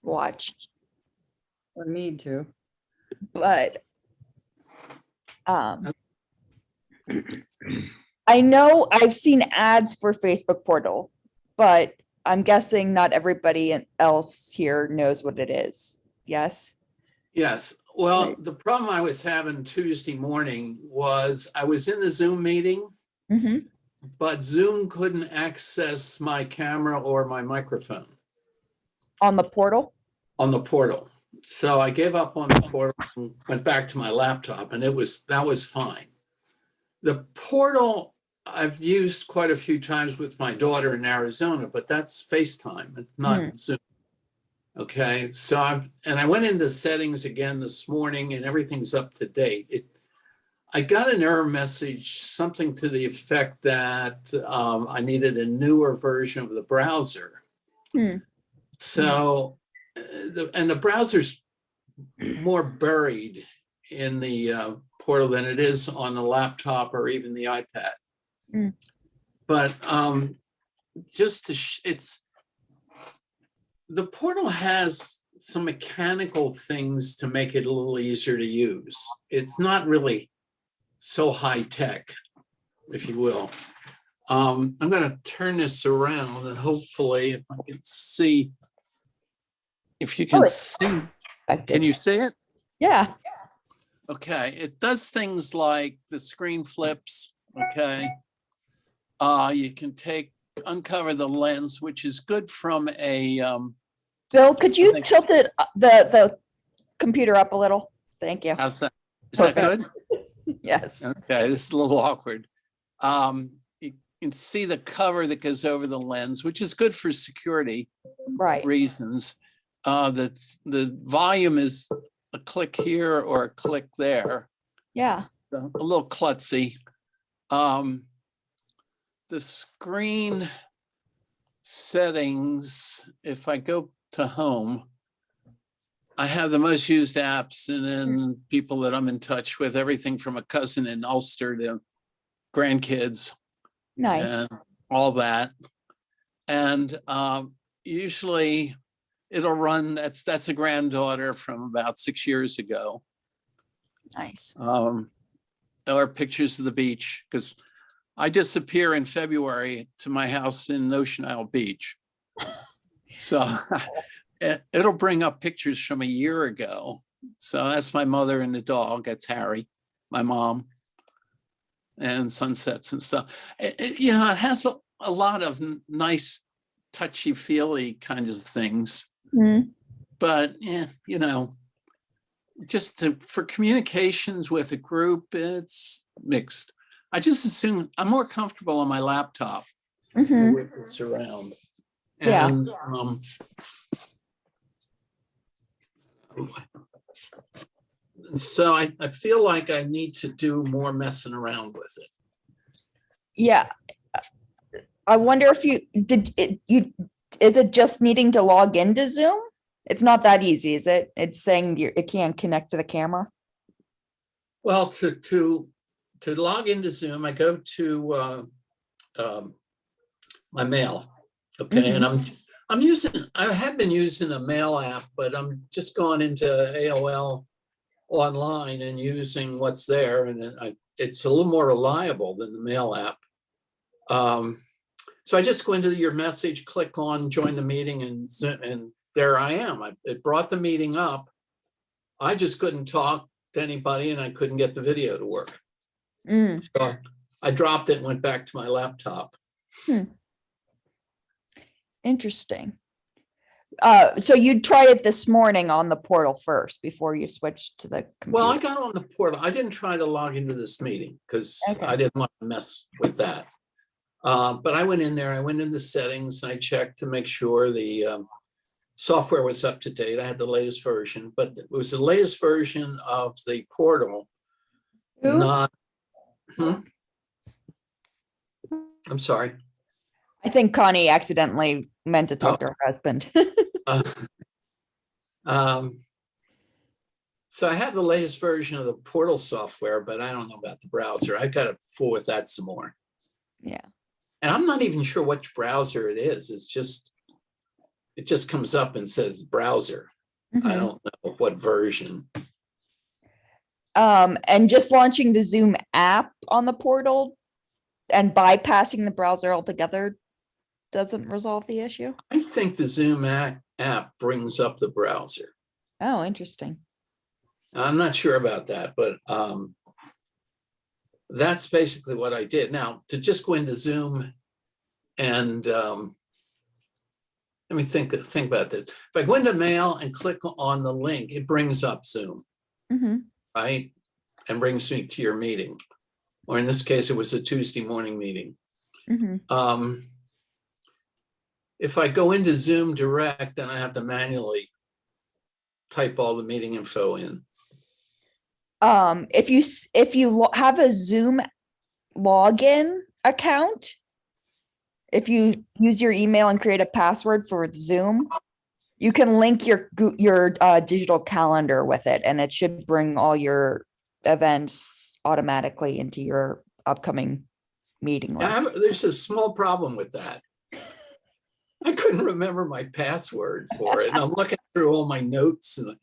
watch, For me too. but I know I've seen ads for Facebook portal, but I'm guessing not everybody else here knows what it is. Yes? Yes. Well, Right. the problem I was having Tuesday morning was I was in the Zoom meeting, Mm-hmm. but Zoom couldn't access my camera or my microphone On the portal? on the portal. So I gave up on the portal and went back to my laptop, and that was fine. The portal I've used quite a few times with my daughter in Arizona, but that's FaceTime, it's not Zoom. Okay, so I went into settings again this morning and everything's up to date. I got an error message, something to the effect that I needed a newer version of the browser. So, the browser's more buried in the portal than it is on the laptop or even the iPad. But just to, the portal has some mechanical things to make it a little easier to use. It's not really so high tech, if you will. I'm going to turn this around and hopefully if I can see, if you can see, can you see it? Yeah. Okay, it does things like the screen flips, okay? You can uncover the lens, which is good from a Bill, could you tilt it the computer up a little? Thank you. how's that? Is that good? Yes. Okay, this is a little awkward. You can see the cover that goes over the lens, which is good for security reasons. The volume is a click here or a click there. Yeah. So a little klutzy. The screen settings, if I go to home, I have the most used apps and then people that I'm in touch with, everything from a cousin in Ulster to grandkids. Nice. And all that. And usually it'll run, that's a granddaughter from about 6 years ago. Nice. Or pictures of the beach, because I disappear in February to my house in Ocean Isle Beach. So it'll bring up pictures from a year ago. So that's my mother and the dog. That's Harry, my mom, and sunsets and stuff. It has a lot of nice, touchy-feely kinds of things. But, just for communications with a group, it's mixed. I just assume I'm more comfortable on my laptop with this around. And so I feel like I need to do more messing around with it. Yeah. I wonder if is it just needing to log into Zoom? It's not that easy, is it? It's saying it can't connect to the camera. Well, to log into Zoom, I go to my mail. Okay, and I have been using a mail app, but I'm just going into AOL online and using what's there, and it's a little more reliable than the mail app. So I just go into your message, click on join the meeting, and there I am. It brought the meeting up. I just couldn't talk to anybody and I couldn't get the video to work. So I dropped it and went back to my laptop. Interesting. So you tried it this morning on the portal first before you switched to the computer. Well, I got on the portal. I didn't try to log into this meeting because I didn't want to mess with that. But I went in there, I went into settings, and I checked to make sure the software was up to date. I had the latest version, but it was the latest version of the portal, not. I'm sorry. I think Connie accidentally meant to talk to her husband. So I have the latest version of the portal software, but I don't know about the browser. I've got to fool with that some more. Yeah. And I'm not even sure which browser it is. It's just, it just comes up and says browser. I Mhm. don't know what version. And just launching the Zoom app on the portal and bypassing the browser altogether doesn't resolve the issue? I think the Zoom app brings up the browser. Oh, interesting. I'm not sure about that, but that's basically what I did. Now, to just go into Zoom and let me think about this. If I go into Mail and click on the link, it brings up Zoom, Mhm. right? And brings me to your meeting. Or in this case, it was a Tuesday morning meeting. Mhm. If I go into Zoom Direct, then I have to manually type all the meeting info in. If you have a Zoom login account, if you use your email and create a password for Zoom, you can link your digital calendar with it, and it should bring all your events automatically into your upcoming meeting list. There's a small problem with that. I couldn't remember my password for it. And I'm looking through all my notes and,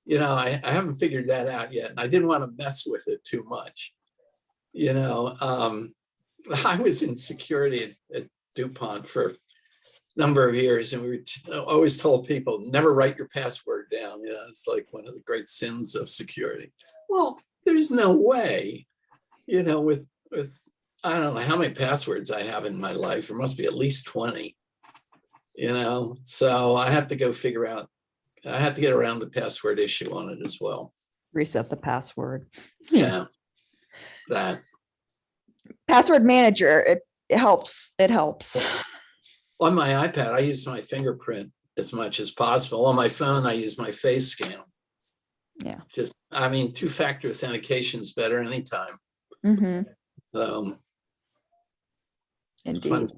I haven't figured that out yet. And I didn't want to mess with it too much. I was in security at DuPont for a number of years, and we always told people, never write your password down. It's like one of the great sins of security. Well, there's no way, with I don't know how many passwords I have in my life. There must be at least 20. So I have to go figure out, I have to get around the password issue on it as well. Reset the password. Yeah. That. Password manager, it helps. It helps. On my iPad, I use my fingerprint as much as possible. On my phone, I use my face scan. Yeah. Two-factor authentication is better anytime. Mm-hmm. So Indeed. fun.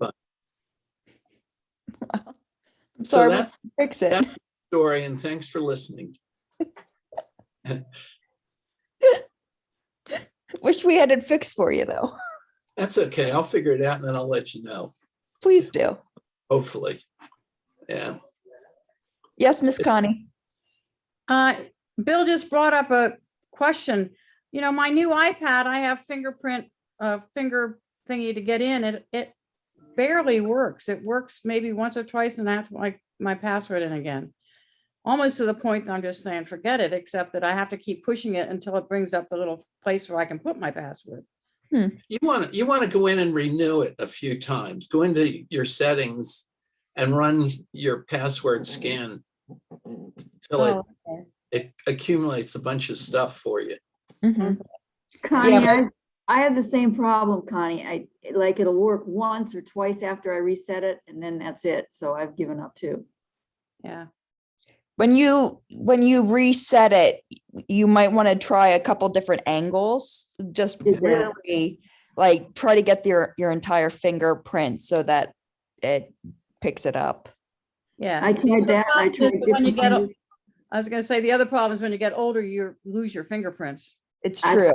I'm So sorry, that's fix it. that's the story, and thanks for listening. Wish we had it fixed for you, though. That's okay. I'll figure it out and then I'll let you know. Please do. Hopefully. Yeah. Yes, Miss Connie. Bill just brought up a question. My new iPad, I have finger thingy to get in. It barely works. It works maybe once or twice, and I have to like my password in again. Almost to the point that I'm just saying, forget it, except that I have to keep pushing it until it brings up the little place where I can put my password. You want to go in and renew it a few times. Go into your settings and run your password scan until it accumulates a bunch of stuff for you. Mm-hmm. Connie, Yeah. I have the same problem, Connie. It'll work once or twice after I reset it, and then that's it. So I've given up too. Yeah. When you reset it, you might want to try a couple different angles. Just really try to get your entire fingerprint so that it picks it up. Yeah. I tried that. I tried When you different get, fingers. I was going to say the other problem is when you get older, you lose your fingerprints. It's true.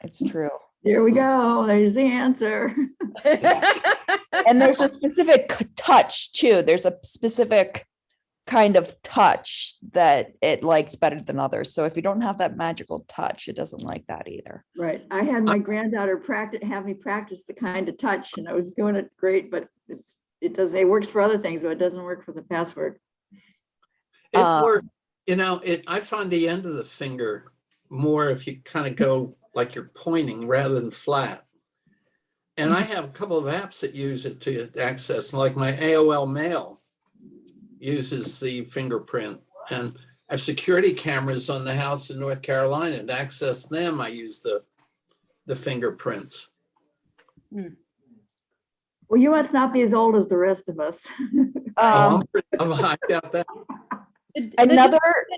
It's true. There we go. There's the answer. And there's a specific touch too. There's a specific kind of touch that it likes better than others. So if you don't have that magical touch, it doesn't like that either. Right. I had my granddaughter have me practice the kind of touch, and I was doing it great, but it works for other things, but it doesn't work for the password. It works, I find the end of the finger more if you kind of go like you're pointing rather than flat. And I have a couple of apps that use it to access, like my AOL Mail uses the fingerprint, and I have security cameras on the house in North Carolina. To access them, I use the fingerprints. Well, you must not be as old as the rest of us. I doubt that.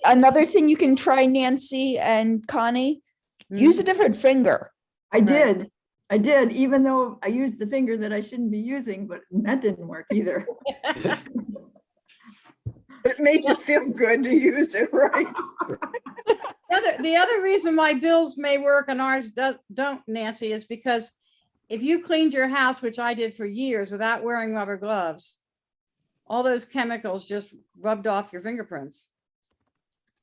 Another thing you can try, Nancy and Connie, use a different finger. I did, even though I used the finger that I shouldn't be using, but that didn't work either. It made you feel good to use it, right? The other reason why Bill's may work and ours don't, Nancy, is because if you cleaned your house, which I did for years without wearing rubber gloves, all those chemicals just rubbed off your fingerprints.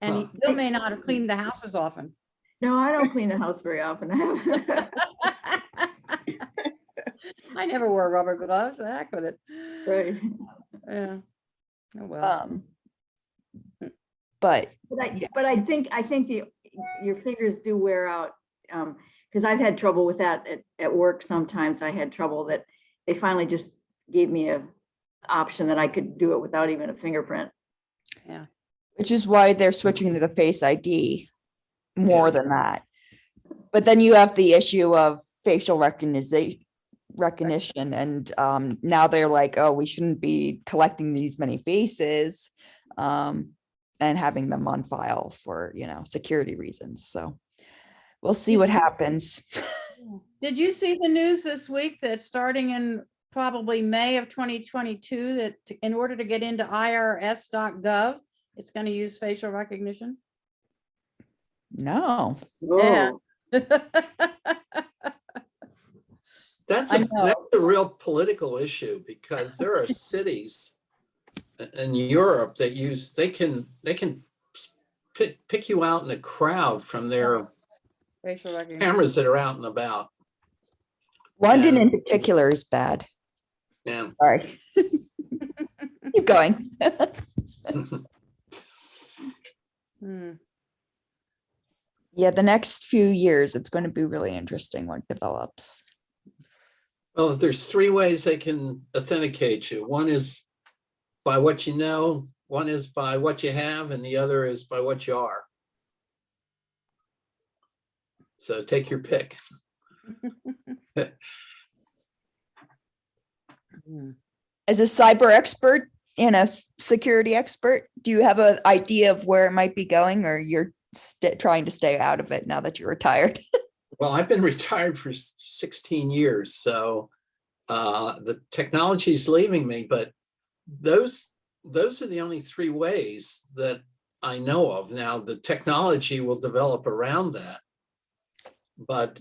And Huh. Bill may not have cleaned the house as often. No, I don't clean the house very often. I never wore rubber gloves. The heck with it. Right. Yeah. Oh, well. But But I think your fingers do wear out. Because I've had trouble with that at work. Sometimes I had trouble that they finally just gave me a option that I could do it without even a fingerprint. Yeah. which is why they're switching to the Face ID more Yeah. than that. But then you have the issue of facial recognition, and now they're like, oh, we shouldn't be collecting these many faces and having them on file for, security reasons. So we'll see what happens. Did you see the news this week that starting in probably May of 2022, that in order to get into IRS.gov, it's going to use facial recognition? No. Yeah. That's I know. a real political issue, because there are cities in Europe that they can pick you out in a crowd from their Facial recognition. cameras that are out and about. London And- in particular is bad. And Sorry. Keep going. Hmm. Yeah, the next few years, it's going to be really interesting what develops. well, there's three ways they can authenticate you. One is by what you know, one is by what you have, and the other is by what you are. So take your pick. Hmm. As a cyber expert and a security expert, do you have an idea of where it might be going, or you're trying to stay out of it now that you're retired? Well, I've been retired for 16 years, so the technology is leaving me, but those are the only three ways that I know of. Now, the technology will develop around that, but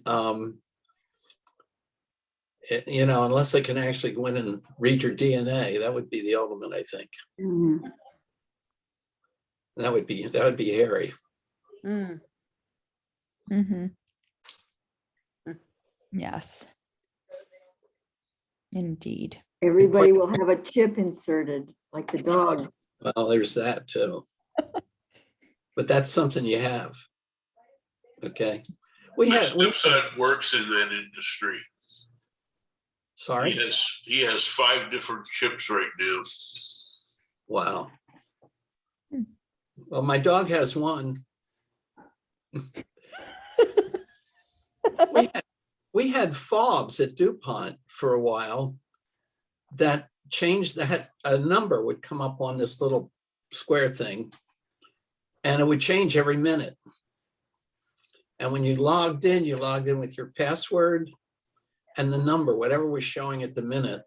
unless they can actually go in and read your DNA, that would be the ultimate, I think. Mhm. That would be hairy. Hmm. Mm-hmm. Yes. Indeed. Everybody will have a chip inserted, like the dogs. Well, there's that too. But that's something you have. Okay. My stepson works in that industry. Sorry. He has 5 different chips right now. Wow. Well, my dog has one. we had fobs at DuPont for a while that changed that. A number would come up on this little square thing, and it would change every minute. And when you logged in with your password and the number, whatever was showing at the minute,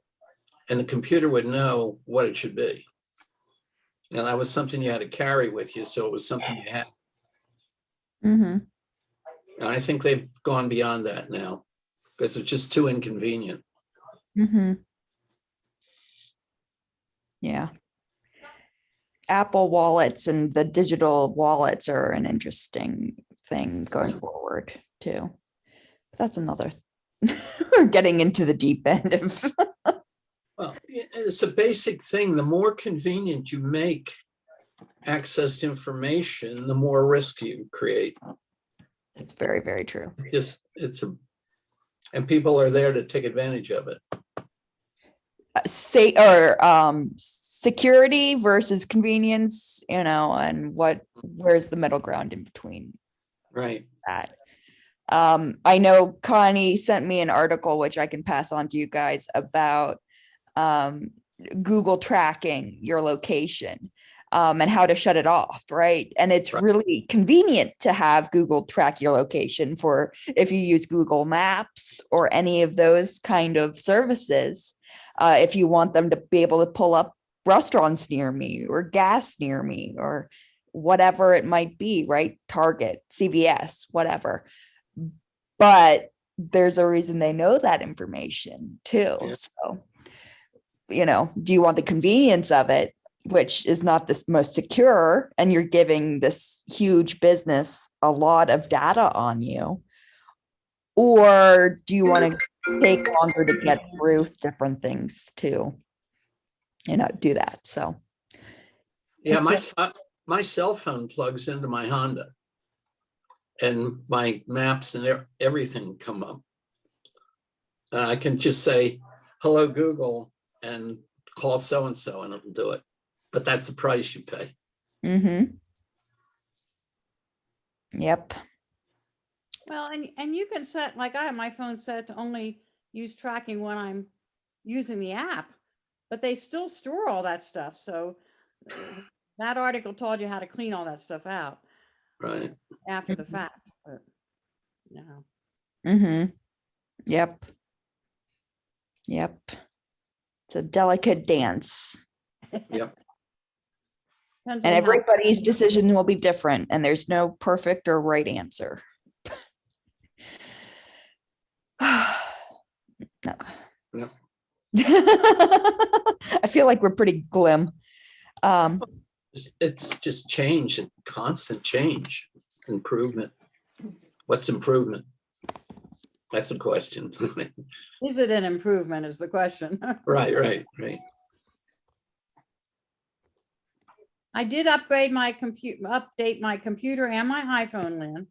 and the computer would know what it should be. Now, that was something you had to carry with you, so it was something you had. Mm-hmm. And I think they've gone beyond that now, because it's just too inconvenient. Mm-hmm. Yeah. Apple wallets and the digital wallets are an interesting thing going forward too. But that's another. We're getting into the deep end of. Well, it's a basic thing. The more convenient you make access to information, the more risk you create. It's very, very true. And people are there to take advantage of it. Security versus convenience, and where's the middle ground in between Right. that? I know Connie sent me an article, which I can pass on to you guys, about Google tracking your location and how to shut it off, right? And it's Right. really convenient to have Google track your location for if you use Google Maps or any of those kind of services. If you want them to be able to pull up restaurants near me or gas near me or whatever it might be, right? Target, CVS, whatever. But there's a reason they know that information too. Yeah. So do you want the convenience of it, which is not the most secure, and you're giving this huge business a lot of data on you? Or do you want to take longer to get through different things to, do that? So. Yeah, It's my cell phone plugs into my Honda, and my maps and everything come up. I can just say, hello, Google, and call so-and-so, and it'll do it. But that's the price you pay. Mm-hmm. Yep. Well, and you can set, like I have my phone set to only use tracking when I'm using the app, but they still store all that stuff. So that article told you how to clean all that stuff out Right. after the fact. But no. Mm-hmm. Yep. Yep. It's a delicate dance. Yep. Depends And on how- everybody's decision will be different, and there's no perfect or right answer. No. Yeah. I feel like we're pretty glim. It's just change and constant change. It's improvement. What's improvement? That's a question. Is it an improvement is the question. Right. I did upgrade my update my computer and my iPhone, Lynn.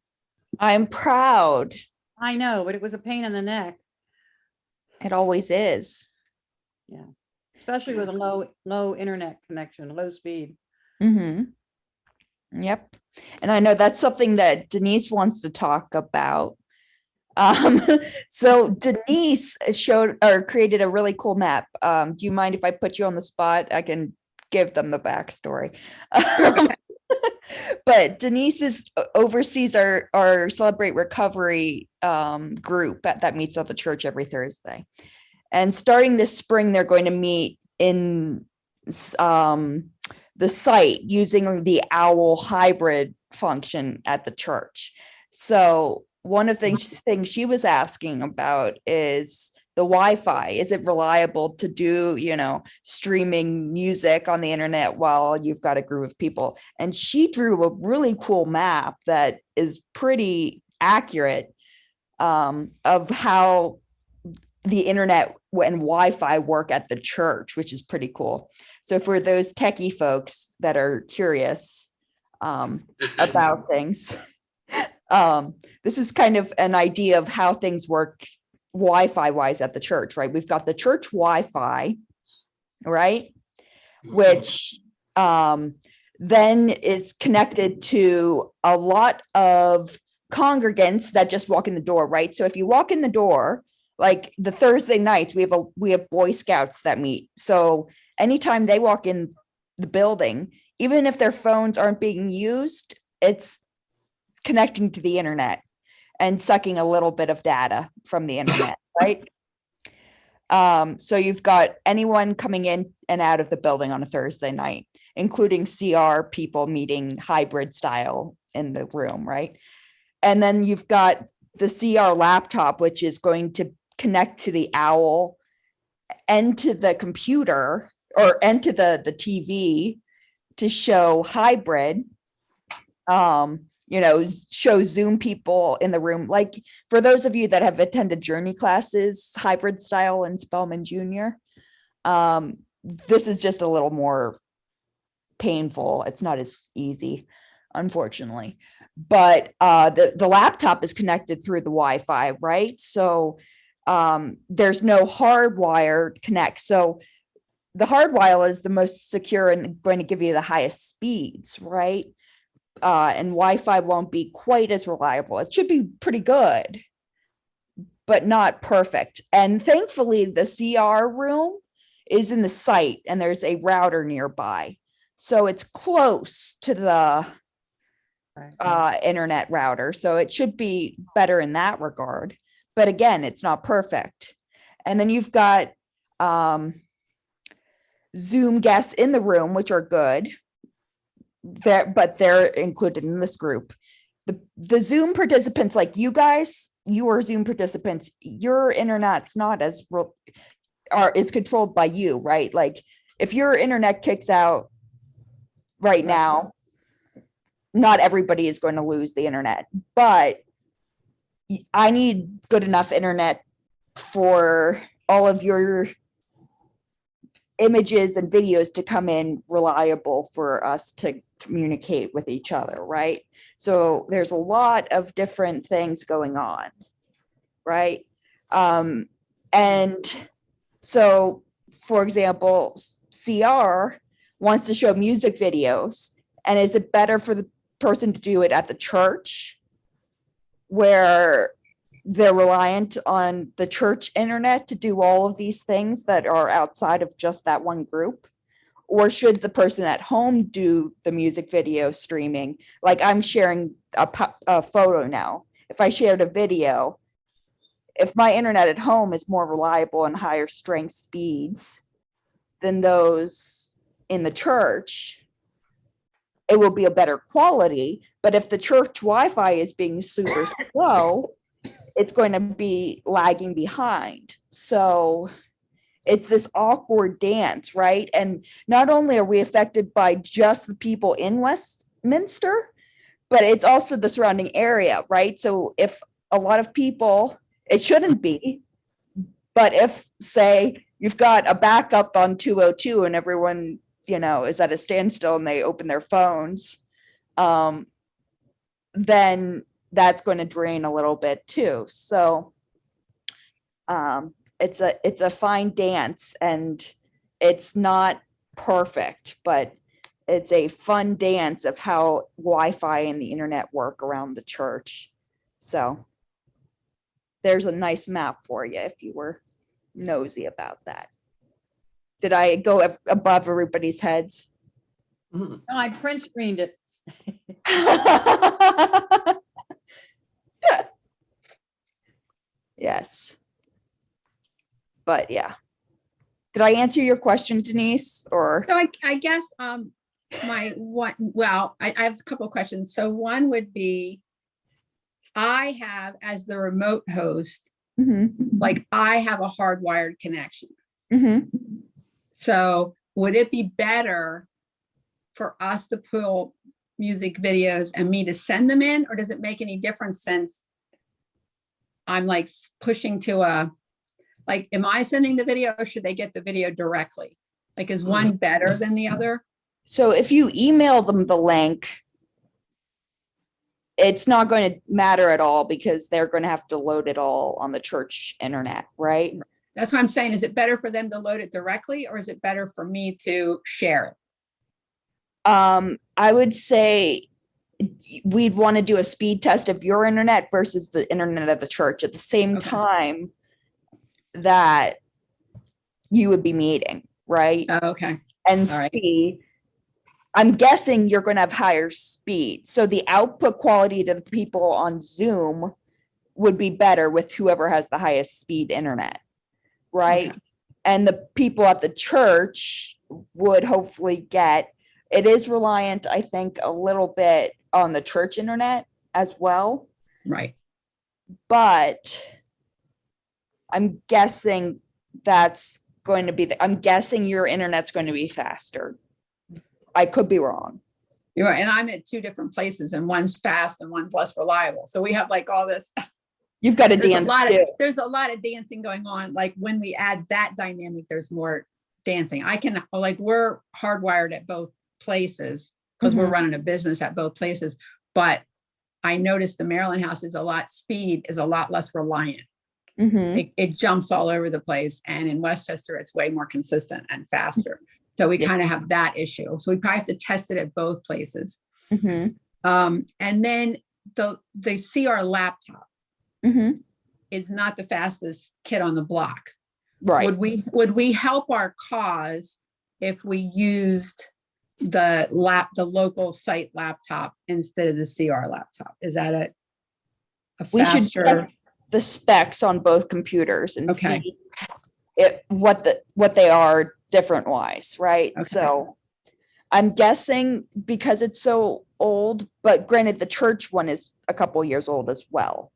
I'm proud. I know, but it was a pain in the neck, It always is. especially with a low internet connection, low speed. Mm-hmm. Yep. And I know that's something that Denise wants to talk about. So Denise showed or created a really cool map. Do you mind if I put you on the spot? I can give them the backstory. But Denise oversees our Celebrate Recovery group that meets at the church every Thursday. And starting this spring, they're going to meet in the site using the OWL hybrid function at the church. So one of the things she was asking about is the Wi-Fi. Is it reliable to do, streaming music on the internet while you've got a group of people? And she drew a really cool map that is pretty accurate of how the internet and Wi-Fi work at the church, which is pretty cool. So for those techie folks that are curious about things, this is kind of an idea of how things work Wi-Fi wise at the church, right? We've got the church Wi-Fi, right? Which then is connected to a lot of congregants that just walk in the door, right? So if you walk in the door, like the Thursday nights, we have Boy Scouts that meet. So anytime they walk in the building, even if their phones aren't being used, it's connecting to the internet and sucking a little bit of data from the internet, right? So you've got anyone coming in and out of the building on a Thursday night, including CR people meeting hybrid style in the room, right? And then you've got the CR laptop, which is going to connect to the OWL and to the computer and to the TV to show hybrid, show Zoom people in the room. Like for those of you that have attended Journey classes, hybrid style in Spelman Junior, this is just a little more painful. It's not as easy, unfortunately. But the laptop is connected through the Wi-Fi, right? So there's no hardwired connect. So the hardwire is the most secure and going to give you the highest speeds, right? And Wi-Fi won't be quite as reliable. It should be pretty good, but not perfect. And thankfully, the CR room is in the site and there's a router nearby. So it's close to the internet router. So it should be better in that regard. But again, it's not perfect. And then you've got Zoom guests in the room, which are good. But they're included in this group. The Zoom participants, like you guys, you are Zoom participants, your internet's not as is controlled by you, right? Like if your internet kicks out right now, not everybody is going to lose the internet, but I need good enough internet for all of your images and videos to come in reliable for us to communicate with each other, right? So there's a lot of different things going on, right? And so, for example, CR wants to show music videos, and is it better for the person to do it at the church where they're reliant on the church internet to do all of these things that are outside of just that one group? Or should the person at home do the music video streaming? Like I'm sharing a photo now. If I shared a video, if my internet at home is more reliable and higher strength speeds than those in the church, it will be a better quality. But if the church Wi-Fi is being super slow, it's going to be lagging behind. So it's this awkward dance, right? And not only are we affected by just the people in Westminster, but it's also the surrounding area, right? So if a lot of people, it shouldn't be, but if, say, you've got a backup on 202 and everyone, is at a standstill and they open their phones, then that's going to drain a little bit too. So it's a fine dance, and it's not perfect, but it's a fun dance of how Wi-Fi and the internet work around the church. So there's a nice map for you if you were nosy about that. Did I go above everybody's heads? Mhm. No, I print screened it. Yes. But yeah. Did I answer your question, Denise? Or So I guess my one, well, I have a couple of questions. So one would be, I have as the remote host, Mhm, like I have a hardwired connection. mhm. So would it be better for us to pull music videos and me to send them in, or does it make any difference since I'm like pushing to am I sending the video, or should they get the video directly? Like, is one better than the other? So if you email them the link, it's not going to matter at all because they're going to have to load it all on the church internet, right? That's what I'm saying. Is it better for them to load it directly, or is it better for me to share it? I would say we'd want to do a speed test of your internet versus the internet of the church at the same Okay. time that you would be meeting, right? Okay. And All right. see, I'm guessing you're going to have higher speed. So the output quality to the people on Zoom would be better with whoever has the highest speed internet, right? Okay. And the people at the church would hopefully get, it is reliant, I think, a little bit on the church internet as well. Right. But I'm guessing that's going to be, I'm guessing your internet's going to be faster. I could be wrong. You're right. And I'm at two different places, and one's fast and one's less reliable. So we have like all this. You've got to There's a dance lot too. there's a lot of dancing going on. Like when we add that dynamic, there's more dancing. We're hardwired at both places because we're running a business at both places. But I noticed the Maryland house is a lot less reliant. It jumps all over the place. And in Westchester, it's way more consistent and faster. So we kind of have that issue. So we probably have to test it at both places. And then the CR laptop is not the fastest kid on the block. Right. Would we help our cause if we used the local site laptop instead of the CR laptop? Is that a We should faster? check the specs on both computers and Okay. see what they are different wise, right? Okay. So I'm guessing because it's so old, but granted the church one is a couple years old as well.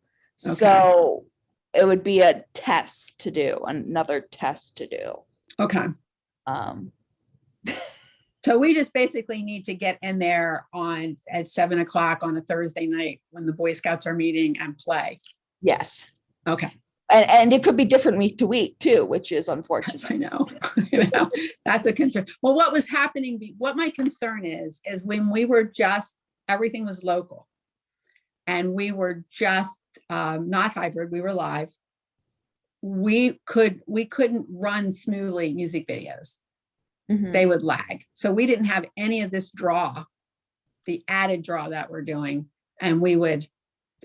Okay. So it would be a test to do, another test to do. Okay. Um, So we just basically need to get in there at 7 o'clock on a Thursday night when the Boy Scouts are meeting and play. yes. Okay. And it could be different week to week too, which is Yes, unfortunate. I know. You know, that's a concern. Well, what was happening, what my concern is when we were everything was local and we were just not hybrid, we were live. We couldn't run smoothly music videos. Mhm. They would lag. So we didn't have any of this draw, the added draw that we're doing, and we would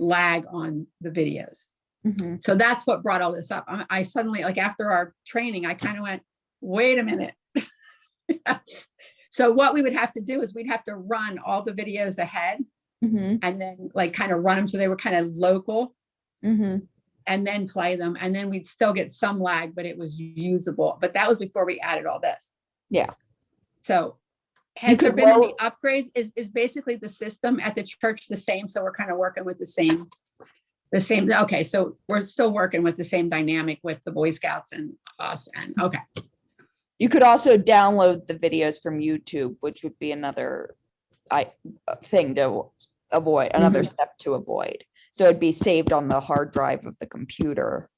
lag on the videos. Mhm. So that's what brought all this up. I suddenly, like after our training, I kind of went, wait a minute. So what we would have to do is we'd have to run all the videos ahead Mhm. and then like kind of run them so they were kind of local Mhm. and then play them. And then we'd still get some lag, but it was usable. But that was before we added all this. Yeah. So has there could been any load- upgrades? Is basically the system at the church the same? So we're kind of working with the same. Okay, so we're still working with the same dynamic with the Boy Scouts and us. And okay, You could also download the videos from YouTube, which would be another thing to avoid, another step to avoid. So it'd be saved on the hard drive of the computer.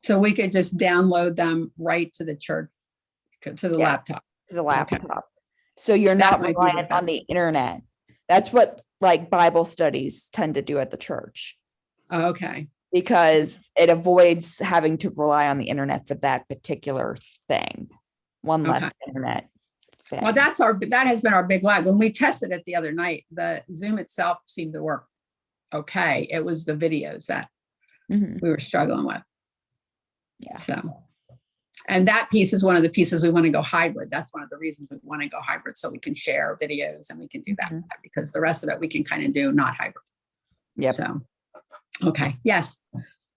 so we could just download them right to the church, to the Yeah. laptop. To the laptop. So you're not might be the reliant on the internet. That's what like Bible studies tend to do at the church, Okay, because it avoids having to rely on the internet for that particular thing. One less Okay. internet thing. well, that has been our big lag. When we tested it the other night, the Zoom itself seemed to work okay. It was the videos that Mhm. we were struggling with. Yeah. So, and that piece is one of the pieces we want to go hybrid. That's one of the reasons we want to go hybrid, so we can share videos and we can do that, Mhm. because the rest of it we can kind of do not hybrid. Yep. So, okay, yes.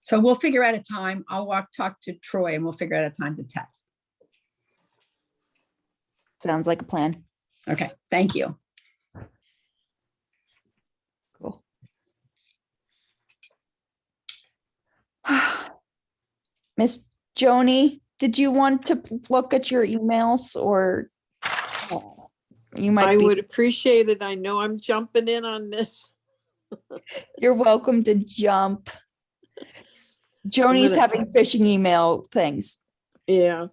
So we'll figure out a time. I'll talk to Troy and we'll figure out a time to test. Sounds like a plan. Okay, thank you. Cool. Miss Joni, did you want to look at your emails, or you I might be, would appreciate it. I know I'm jumping in on this. you're welcome to jump. Joni's gonna- having phishing email things. Yeah.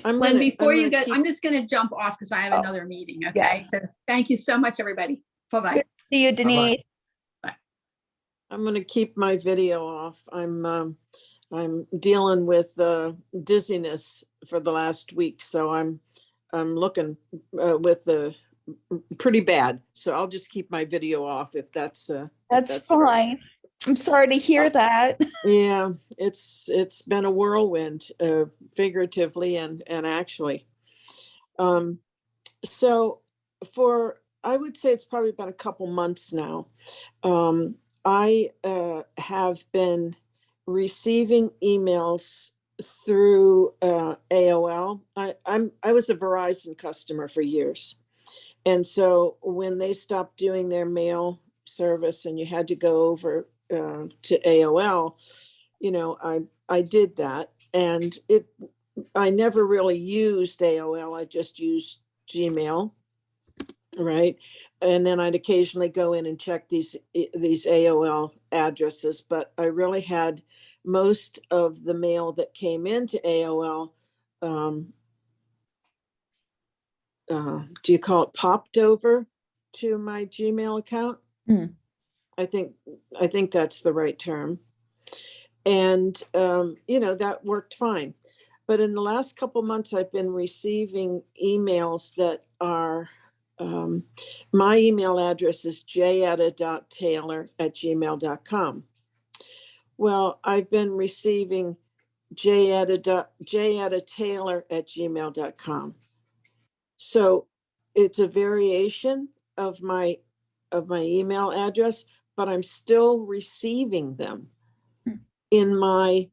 Len, before you go, keep- I'm just going to jump off because I have Oh, another meeting. Okay, yes. so thank you so much, everybody. Bye-bye. See you, Denise. I'm going to keep my video off. I'm dealing with dizziness for the last week, so I'm looking with the pretty bad. So I'll just keep my video off if that's That's all right. fine. I'm sorry to hear that. Yeah, it's been a whirlwind, figuratively and actually. So I would say it's probably been a couple months now. I have been receiving emails through AOL. I was a Verizon customer for years. And so when they stopped doing their mail service and you had to go over to AOL, I did that. And I never really used AOL. I just used Gmail, right? And then I'd occasionally go in and check these AOL addresses, but I really had most of the mail that came into AOL, do you call it popped over to my Gmail account? Mm. I think that's the right term. And, that worked fine. But in the last couple months, I've been receiving emails that are, my email address is jetta.taylor@gmail.com. Well, I've been receiving jetta.taylor@gmail.com. So it's a variation of my email address, but I'm still receiving them in my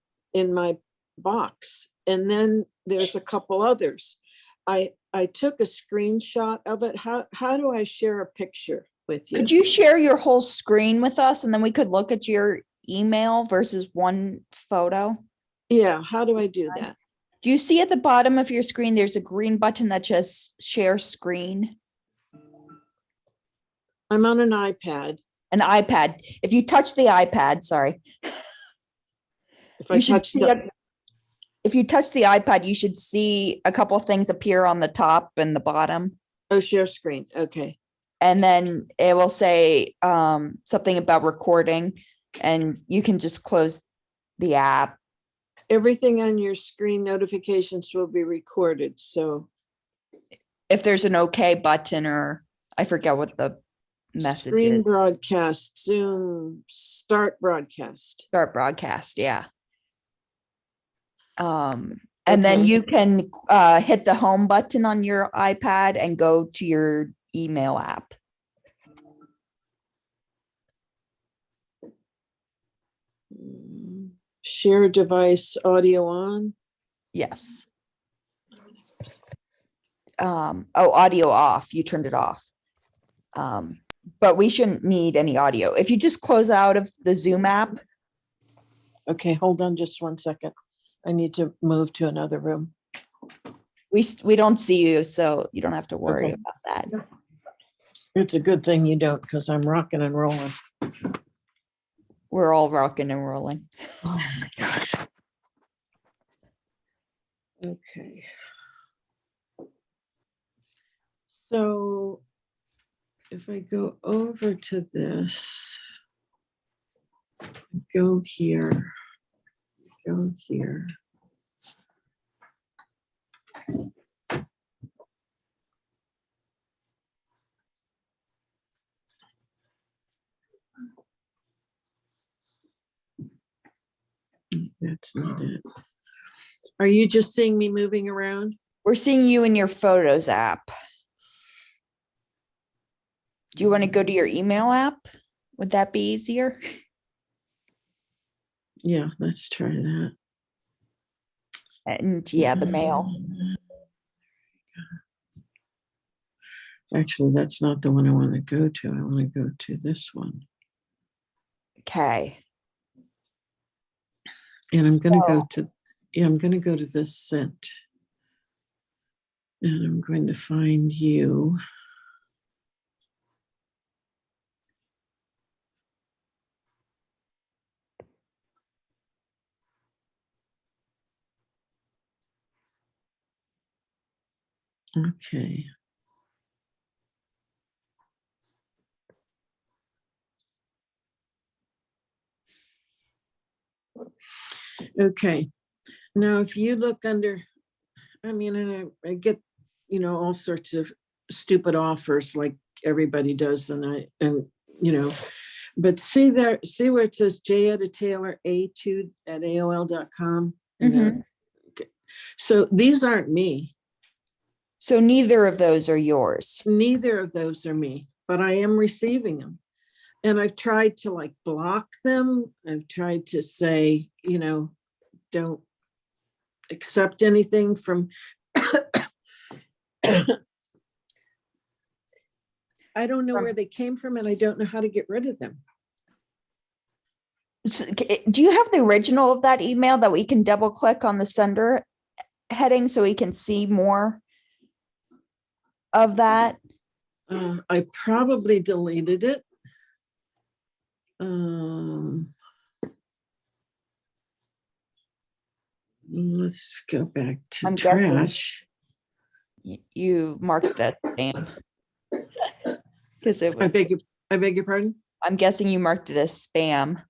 box. And then there's a couple others. I took a screenshot of it. How do I share a picture with you? Could you share your whole screen with us, and then we could look at your email versus one photo? Yeah, how do I do that? Do you see at the bottom of your screen, there's a green button that says share screen? I'm on an iPad. An iPad. If you touch the iPad, sorry. If I You should touch see the, it. If you touch the iPad, you should see a couple things appear on the top and the bottom. oh, share screen. Okay. And then it will say something about recording, and you can just close the app. Everything on your screen notifications will be recorded. So If there's an okay button, or I forget what the message screen is. broadcast, Zoom, start broadcast. Start broadcast, yeah. And then Okay. you can hit the home button on your iPad and go to your email app. Share device audio on. Yes. Oh, audio off. You turned it off. But we shouldn't need any audio. If you just close out of the Zoom app, Okay, hold on just 1 second. I need to move to another room. we don't see you, so you don't have to worry Okay. about that. It's a good thing you don't, because I'm rocking and rolling. We're all rocking and rolling. Oh my gosh. Okay. So if I go over to this, go here, go here. That's not it. Are you just seeing me moving around? We're seeing you in your Photos app. Do you want to go to your email app? Would that be easier? Yeah, let's try that. And yeah, the mail. Actually, that's not the one I want to go to. I want to go to this one. Okay. And I'm going to So- go to, yeah, I'm going to go to this sent. And I'm going to find you. Okay. Okay. Now, if you look under, I mean, and I get, you know, all sorts of stupid offers like everybody does, and but see there, see where it says J. Taylor A2 at AOL.com. Mhm. So these aren't me. So neither of those are yours. Neither of those are me, but I am receiving them. And I've tried to like block them. I've tried to say, you know, don't accept anything from. I don't know where they came from, and I don't know how to get rid of them. Do you have the original of that email that we can double click on the sender heading so we can see more of that? I probably deleted it. Let's go back to I'm guessing- trash. You marked that spam. Because it was, I beg your pardon? I'm guessing you marked it as spam.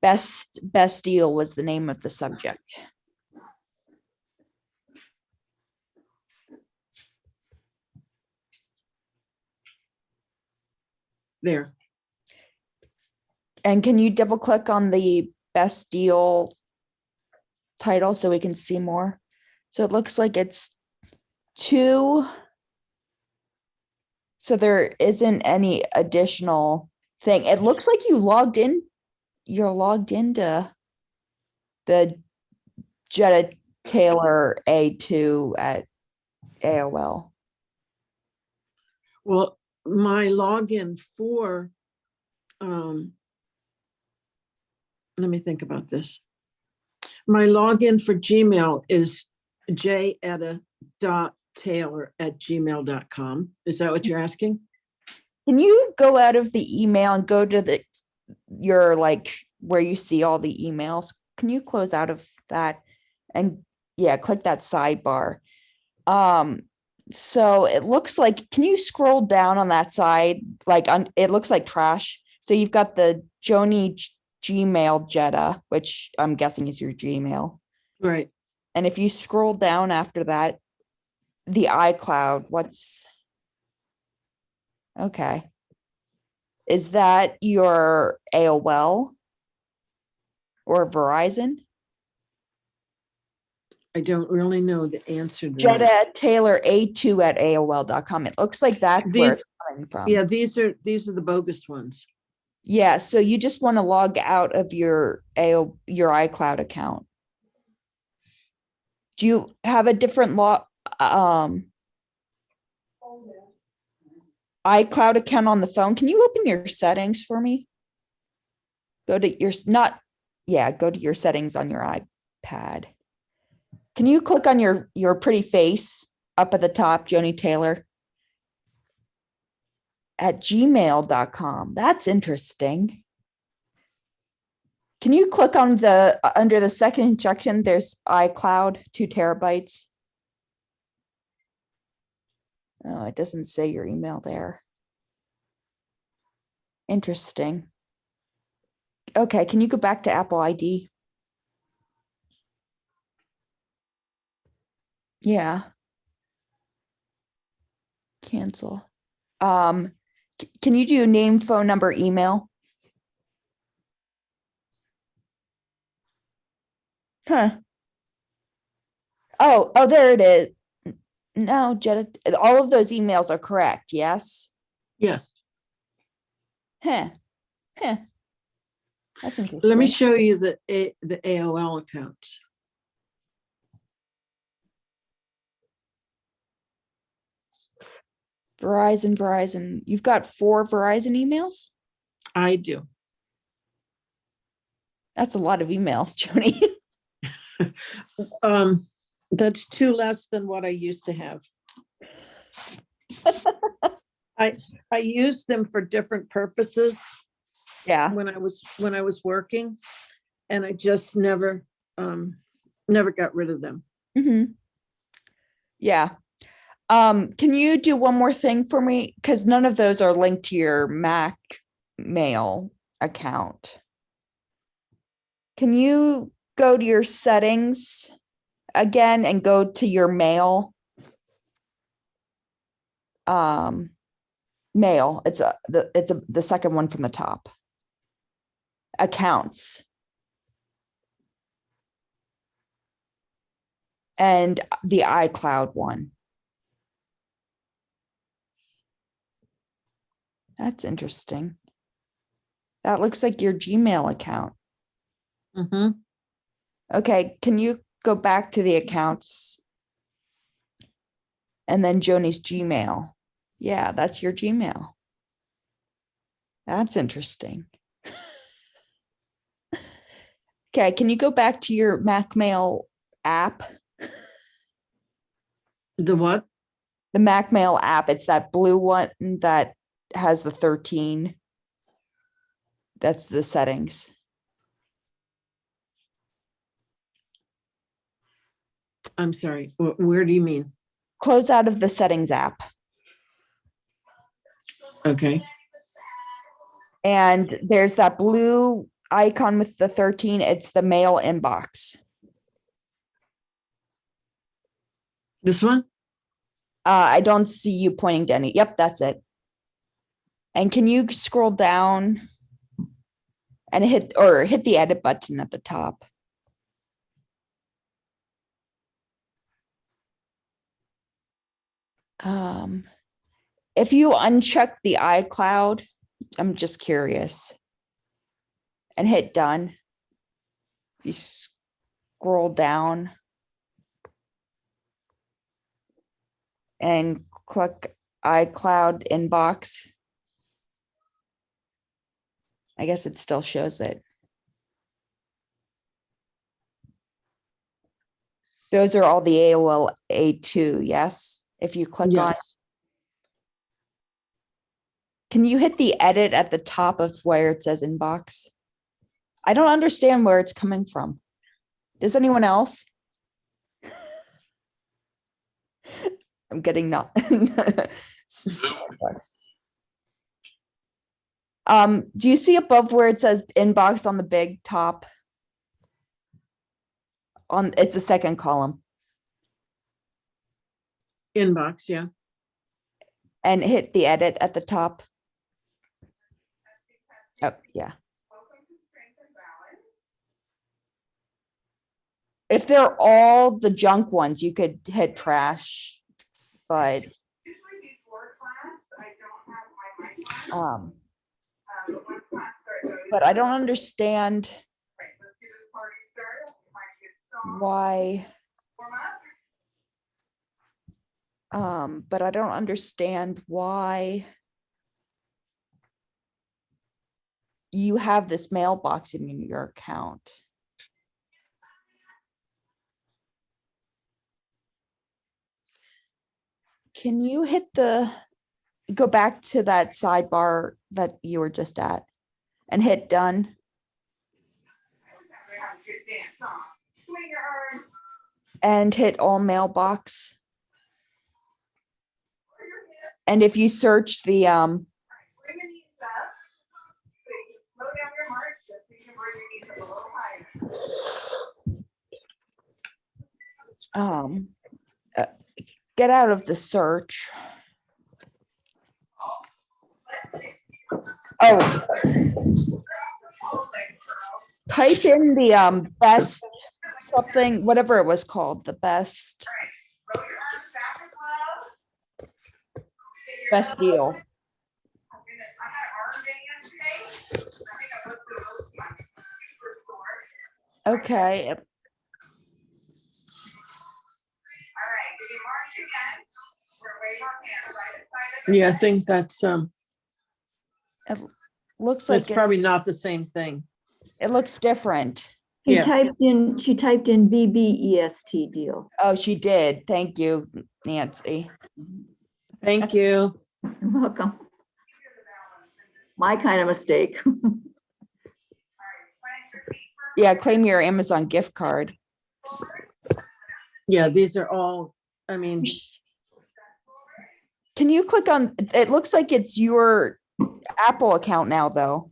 Best deal was the name of the subject. There. And can you double click on the best deal title so we can see more? So it looks like it's 2. So there isn't any additional thing. It looks like you logged in. You're logged into the Jetta Taylor A2 at AOL. Well, my login for, let me think about this. My login for Gmail is jetta.taylor@gmail.com. Is that what you're asking? Can you go out of the email and go to your like where you see all the emails? Can you close out of that and yeah, click that sidebar? So it looks like, can you scroll down on that side? Like it looks like trash. So you've got the Joni Gmail Jetta, which I'm guessing is your Gmail. Right. And if you scroll down after that, the iCloud, okay. Is that your AOL or Verizon? I don't really know the answer to that. Jetta Taylor A2 @AOL.com. It looks like that's where These- it's coming from. Yeah, these are the bogus ones. Yeah, so you just want to log out of your iCloud account. Do you have a different iCloud account on the phone? Can you open your settings for me? Go to your go to your settings on your iPad. Can you click on your pretty face up at the top, Joni Taylor @gmail.com? That's interesting. Can you click on the under the second section? There's iCloud 2 terabytes. Oh, it doesn't say your email there. Interesting. Okay, can you go back to Apple ID? Yeah. Cancel. Can you do name, phone number, email? Huh. Oh, there it is. No, Jetta, all of those emails are correct, yes? Yes. Huh. That's interesting. Let me show you the AOL accounts. Verizon. You've got 4 Verizon emails? I do. That's a lot of emails, Joni. That's 2 less than what I used to have. I used them for different purposes Yeah. when I was working, and I just never got rid of them. Mm-hmm. Yeah. Can you do one more thing for me? Because none of those are linked to your Mac mail account. Can you go to your settings again and go to your mail? Mail. It's the second one from the top. Accounts. And the iCloud one. That's interesting. That looks like your Gmail account. Mm-hmm. Okay, can you go back to the accounts? And then Joni's Gmail. Yeah, that's your Gmail. That's interesting. Okay, can you go back to your Mac Mail app? The what? The Mac Mail app. It's that blue one that has the 13. That's the settings. I'm sorry. Where do you mean? Close out of the settings app. Okay. And there's that blue icon with the 13. It's the mail inbox. This one? I don't see you pointing to any. Yep, that's it. And can you scroll down and hit the edit button at the top? If you uncheck the iCloud, I'm just curious, and hit done, you scroll down and click iCloud inbox. I guess it still shows it. Those are all the AOL A2, yes? If you click on, Yes. can you hit the edit at the top of where it says inbox? I don't understand where it's coming from. Does anyone else? I'm getting not. Do you see above where it says inbox on the big top? It's the second column. Inbox, yeah. And hit the edit at the top. Oh, yeah. If they're all the junk ones, you could hit trash, but I don't understand why. But I don't understand why you have this mailbox in your account. Can you hit go back to that sidebar that you were just at and hit done? And hit all mailbox. And if you search the get out of the search. Oh, type in the best something, whatever it was called, the best deal. Okay. Yeah, I think that's It looks like probably not the same thing. it looks different. She Yeah. typed in BBEST deal. Oh, she did. Thank you, Nancy. Thank you. You're welcome. My kind of mistake. Yeah, claim your Amazon gift card. Yeah, these are all, I mean, Can you click on, it looks like it's your Apple account now, though.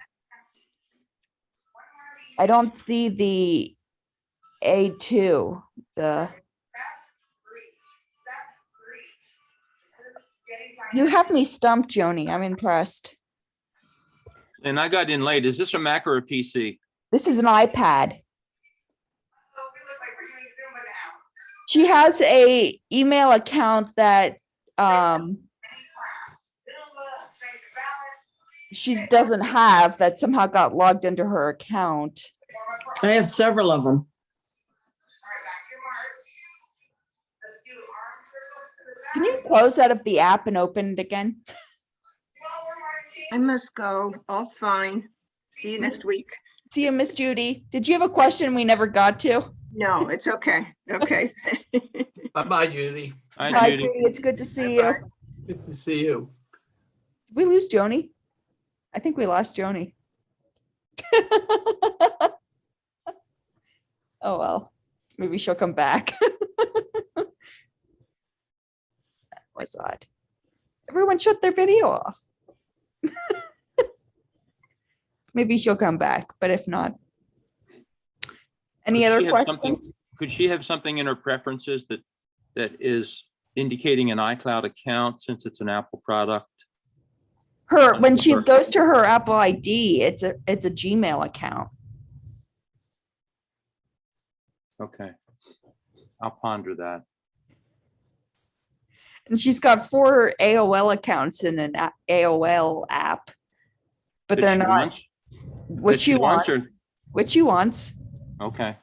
I don't see the A2, you have me stumped, Joni. I'm impressed. And I got in late. Is this a Mac or a PC? This is an iPad. She has a email account that she doesn't have, that somehow got logged into her account. I have several of them. Can you close out of the app and open it again? I must go. All's fine. See you next week. See you, Miss Judy. Did you have a question we never got to? No, it's okay. Okay. Bye-bye, Judy. Hi, Hi, Judy. Judy. It's good to see you. Bye-bye. Good to see you. Did we lose Joni? I think we lost Joni. Oh, well, maybe she'll come back. That was odd. Everyone shut their video off. Maybe she'll come back, but if not. Any Could other she have something- questions? Could she have something in her preferences that is indicating an iCloud account since it's an Apple product? When she goes to her Apple ID, it's a Gmail account. Okay. I'll ponder that. And she's got 4 AOL accounts in an AOL app. But That they're she not wants? what that she she wants, or- wants. What she wants. Okay.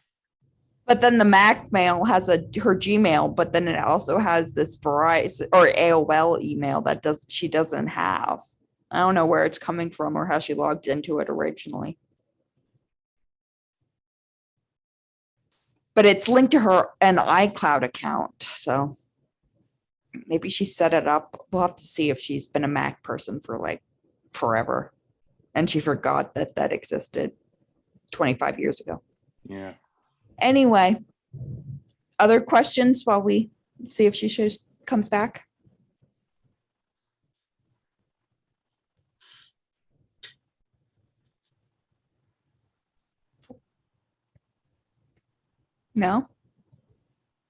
But then the Mac mail has her Gmail, but then it also has this Verizon or AOL email that she doesn't have. I don't know where it's coming from or how she logged into it originally. But it's linked to an iCloud account, so maybe she set it up. We'll have to see if she's been a Mac person for like forever, and she forgot that existed 25 years ago. Yeah. Anyway, other questions while we see if she comes back? No?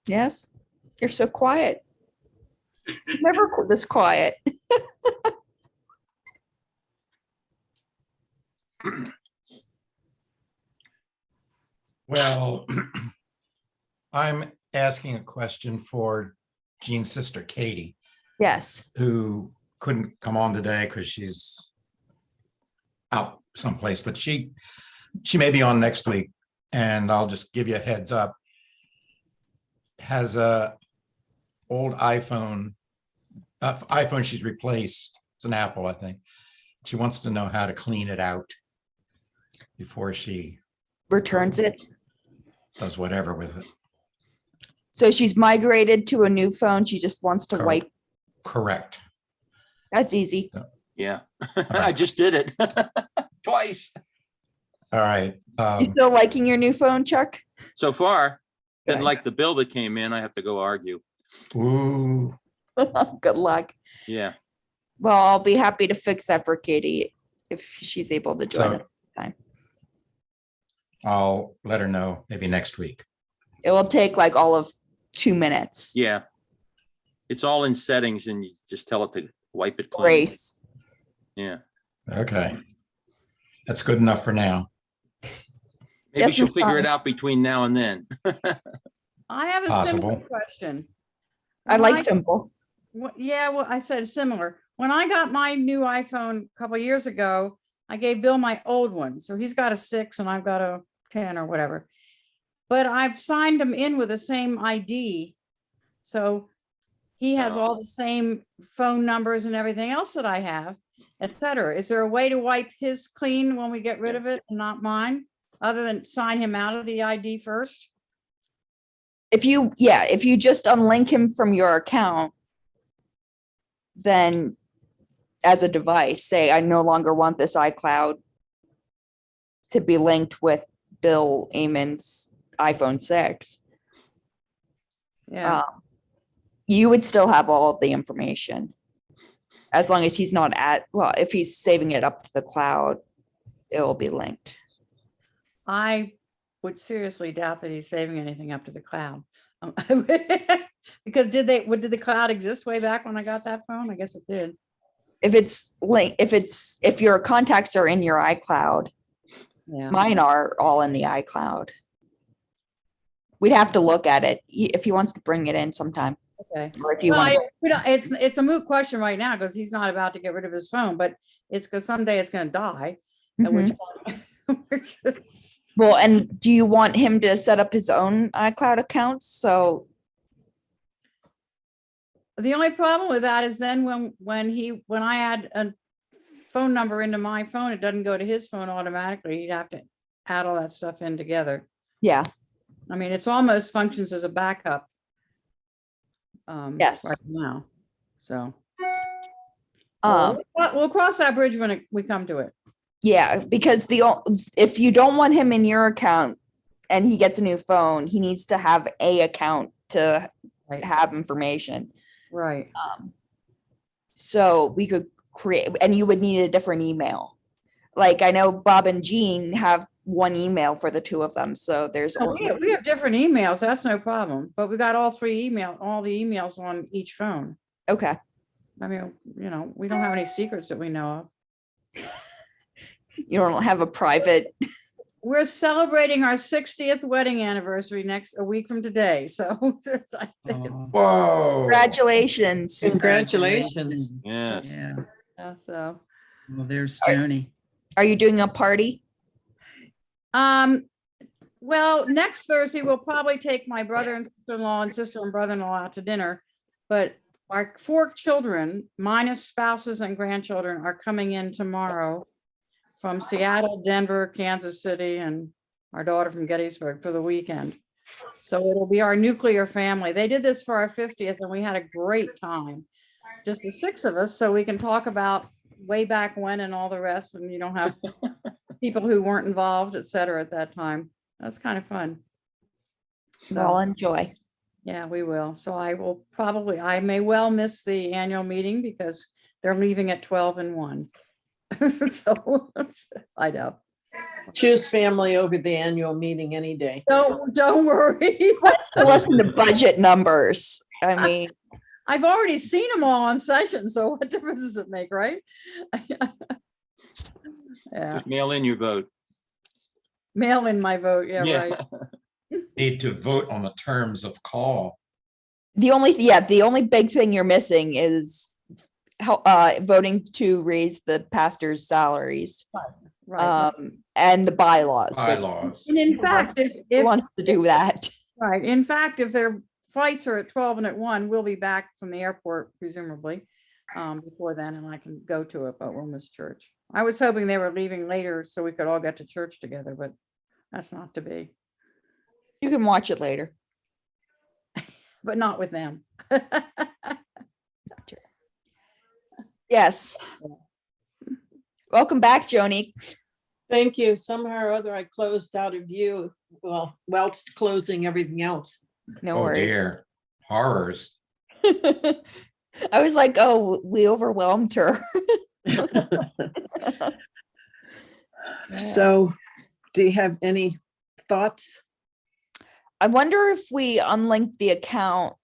Yes? You're so quiet. Never this quiet. Well, I'm asking a question for Jean's sister, Katie, Yes. who couldn't come on today because she's out someplace, but she may be on next week, and I'll just give you a heads up. Has a old iPhone she's replaced. It's an Apple, I think. She wants to know how to clean it out before she Returns it. does whatever with it. So she's migrated to a new phone. She just wants to Correct. wipe. Correct. That's easy. Yeah. I just did it twice. All right. You still liking your new phone, Chuck? So far, didn't Good. like the bill that came in. I have to go argue. Ooh. Good luck. Yeah. Well, I'll be happy to fix that for Katie if she's able to join So at the time. I'll let her know maybe next week. It will take like all of 2 minutes. Yeah. It's all in settings and you just tell it to wipe it clean. Grace. Yeah. Okay. That's good enough for now. Maybe Yes, she'll it's figure it fine. out between now and then. I have a similar Possible. question. I When like simple. Yeah, well, I said similar. When I got my new iPhone a couple of years ago, I gave Bill my old one. So he's got a 6 and I've got a 10 or whatever. But I've signed him in with the same ID. So he has all the same phone numbers and everything else that I have, et cetera. Is there a way to wipe his clean when we get rid of it and not mine, other than sign him out of the ID first? If you just unlink him from your account, then as a device, say, I no longer want this iCloud to be linked with Bill Eamon's iPhone 6. Yeah. You would still have all of the information. As long as he's not if he's saving it up to the cloud, it will be linked. I would seriously doubt that he's saving anything up to the cloud. Because did the cloud exist way back when I got that phone? I guess it did. If your contacts are in your iCloud, Yeah. mine are all in the iCloud. We'd have to look at it if he wants to bring it in sometime. Okay. Or if you Well, want, we don't, it's a moot question right now because he's not about to get rid of his phone, but it's because someday it's going to die. At which point we're just- well, and do you want him to set up his own iCloud account? So The only problem with that is then when I add a phone number into my phone, it doesn't go to his phone automatically. He'd have to add all that stuff in together. yeah, I mean, it's almost functions as a backup. Yes. Right now, so. We'll cross that bridge when we come to it. yeah, because if you don't want him in your account and he gets a new phone, he needs to have a account to Right. have information. Right. So we could create, and you would need a different email. Like I know Bob and Jean have one email for the two of them. So there's No, we have different emails. That's no problem. But we got all the emails on each phone. okay. I mean, we don't have any secrets that we know of. You don't have a private. We're celebrating our 60th wedding anniversary a week from today. So I think Whoa. Congratulations. Congratulations. Yes. Yeah. so. Well, there's Joni. Are you doing a party? Well, next Thursday, we'll probably take my brother and sister-in-law and sister and brother-in-law out to dinner. But our 4 children, minus spouses and grandchildren, are coming in tomorrow from Seattle, Denver, Kansas City, and our daughter from Gettysburg for the weekend. So it'll be our nuclear family. They did this for our 50th and we had a great time. Just the 6 of us, so we can talk about way back when and all the rest, and you don't have people who weren't involved, et cetera, at that time. That's kind of fun. Well, So, enjoy. yeah, we will. So I may well miss the annual meeting because they're leaving at 12 and 1. So I know. Choose family over the annual meeting any day. Don't worry. Let's listen to budget numbers. I mean, I've already seen them all on session, so what difference does it make, right? Yeah, Just mail in your vote. mail in my vote, yeah, Yeah. right. Need to vote on the terms of call. the only big thing you're missing is how, voting to raise the pastor's salaries, Right. and the bylaws. which- Bylaws. And in fact, Who if, wants to do that? right, in fact, if their flights are at 12 and at 1, we'll be back from the airport presumably before then, and I can go to it, but we'll miss church. I was hoping they were leaving later so we could all get to church together, but that's not to be, You can watch it later. but not with them. Yes. Welcome back, Joni. Thank you. Somehow or other, I closed out of view. Well, whilst closing everything else. No Oh worries. dear, horrors. I was like, oh, we overwhelmed her. So, do you have any thoughts? I wonder if we unlink the account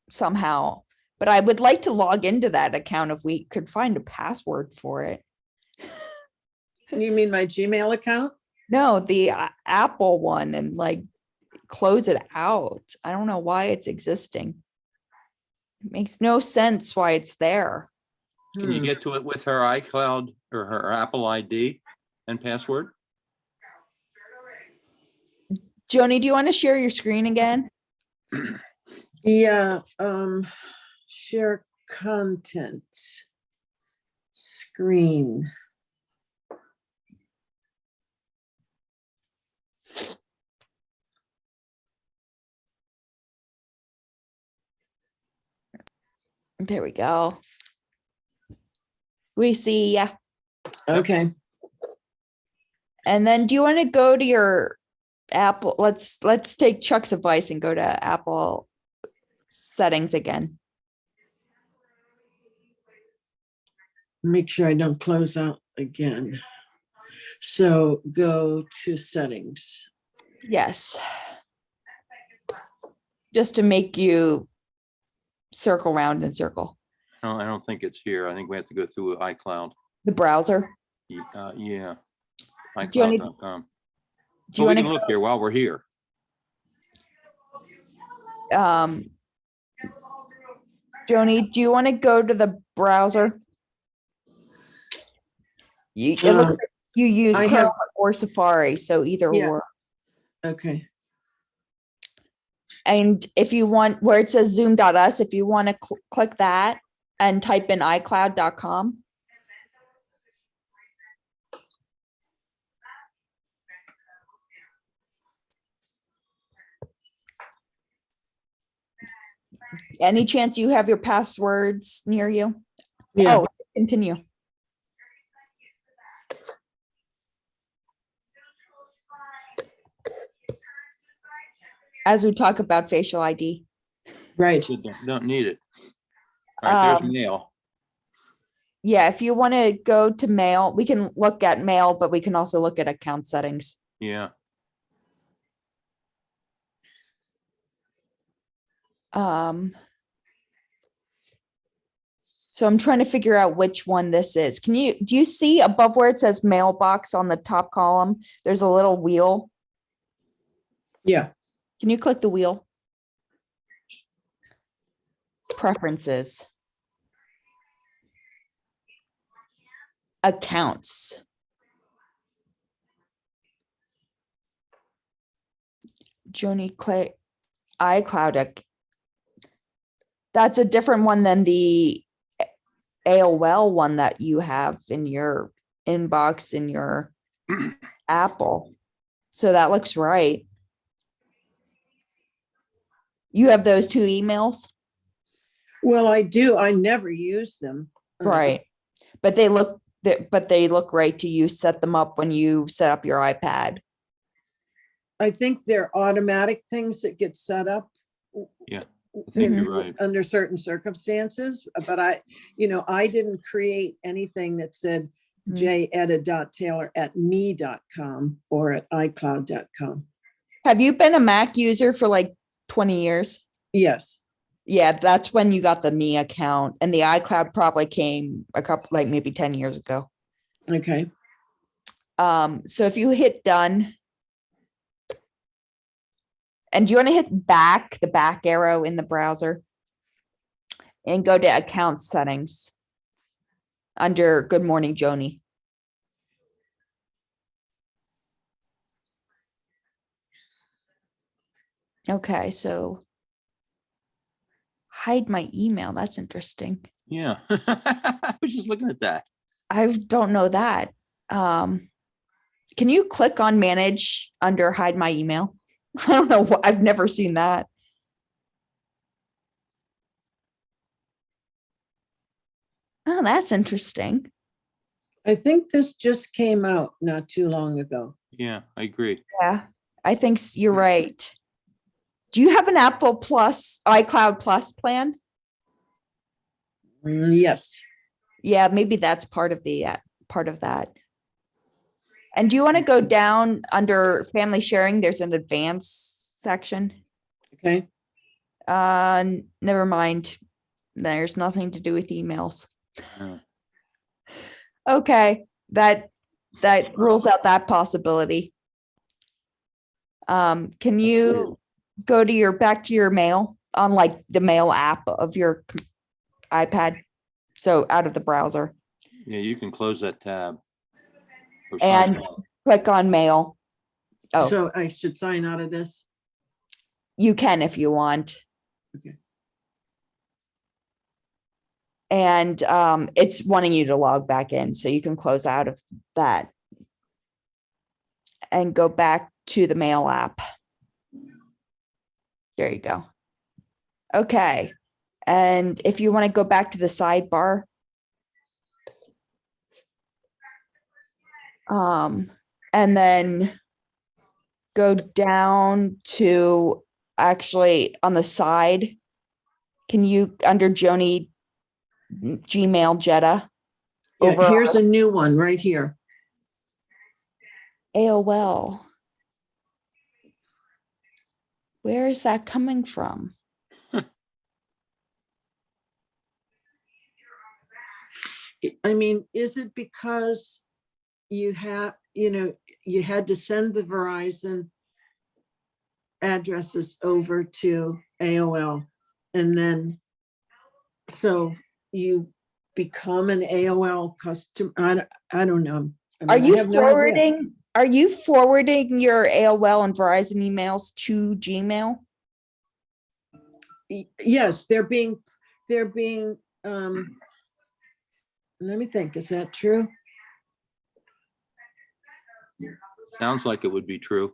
somehow, but I would like to log into that account if we could find a password for it. You mean my Gmail account? No, the Apple one, and like close it out. I don't know why it's existing. It makes no sense why it's there. Can you get to it with her iCloud or her Apple ID and password? Joni, do you want to share your screen again? Yeah, share content. Screen. There we go. We see, yeah. Okay. And then do you want to go to your Apple? Let's take Chuck's advice and go to Apple settings again. Make sure I don't close out again. So go to settings. Yes. Just to make you circle round and circle. No, I don't think it's here. I think we have to go through iCloud. The browser. Yeah. Do you want to, iCloud.com. do you Well, want we can to, look here while we're here. Joni, do you want to go to the browser? It looks like you use I Chrome have- or Safari, so either Yeah. or. Okay. And if you want, where it says zoom.us, if you want to click that and type in iCloud.com. Any chance you have your passwords near you? Yeah. Oh, continue. As we talk about facial ID. Right. You don't need it. All right, there's Um, mail. Yeah, if you want to go to mail, we can look at mail, but we can also look at account settings. Yeah. So I'm trying to figure out which one this is. Do you see above where it says mailbox on the top column? There's a little wheel. Yeah. Can you click the wheel? Preferences. Accounts. Joni Clay iCloud. That's a different one than the AOL one that you have in your inbox in your Apple. So that looks right. You have those two emails? Well, I do. I never use them. Right. But they look right to you. Set them up when you set up your iPad. I think they're automatic things that get set up. Yeah, I think in- you're right. Under certain circumstances, but I didn't create anything that said jetta.taylor@me.com or at icloud.com. Have you been a Mac user for like 20 years? Yes. Yeah, that's when you got the Me account, and the iCloud probably came a couple, like maybe 10 years ago. Okay. So if you hit done, and you want to hit the back arrow in the browser, and go to account settings under Good Morning Joni. Okay, so hide my email. That's interesting. Yeah. I was just looking at that. I don't know that. Can you click on manage under hide my email? I don't know. I've never seen that. Oh, that's interesting. I think this just came out not too long ago. Yeah, I agree. Yeah, I think you're right. Do you have an Apple Plus, iCloud Plus plan? Yes. Yeah, maybe that's part of that. And do you want to go down under family sharing? There's an advanced section. Okay. Never mind. There's nothing to do with emails. Yeah. Okay, that rules out that possibility. Can you go to back to your mail on like the mail app of your iPad? So out of the browser. Yeah, you can close that tab. Or And sign out. click on mail. Oh, So I should sign out of this? you can if you want. Okay. And it's wanting you to log back in, so you can close out of that and go back to the mail app. There you go. Okay. And if you want to go back to the sidebar, and then go down to actually on the side, can you under Joni Gmail Jetta? Yeah, Over here's a new one right here. AOL. Where is that coming from? I mean, is it because you had to send the Verizon addresses over to AOL, and then so you become an AOL customer? I don't know. I mean, Are I you have no idea. forwarding? Are you forwarding your AOL and Verizon emails to Gmail? Yes, they're being let me think, is that true? Sounds like it would be true.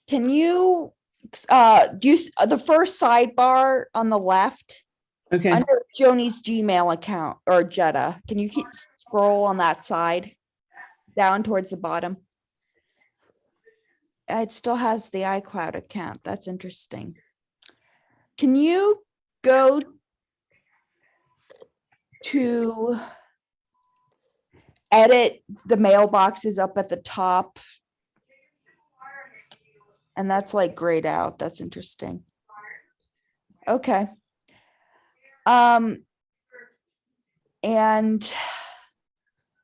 Can you do the first sidebar on the left Okay, under Joni's Gmail account or Jetta? Can you scroll on that side down towards the bottom? It still has the iCloud account. That's interesting. Can you go to edit the mailboxes up at the top? And that's like grayed out. That's interesting. Okay. And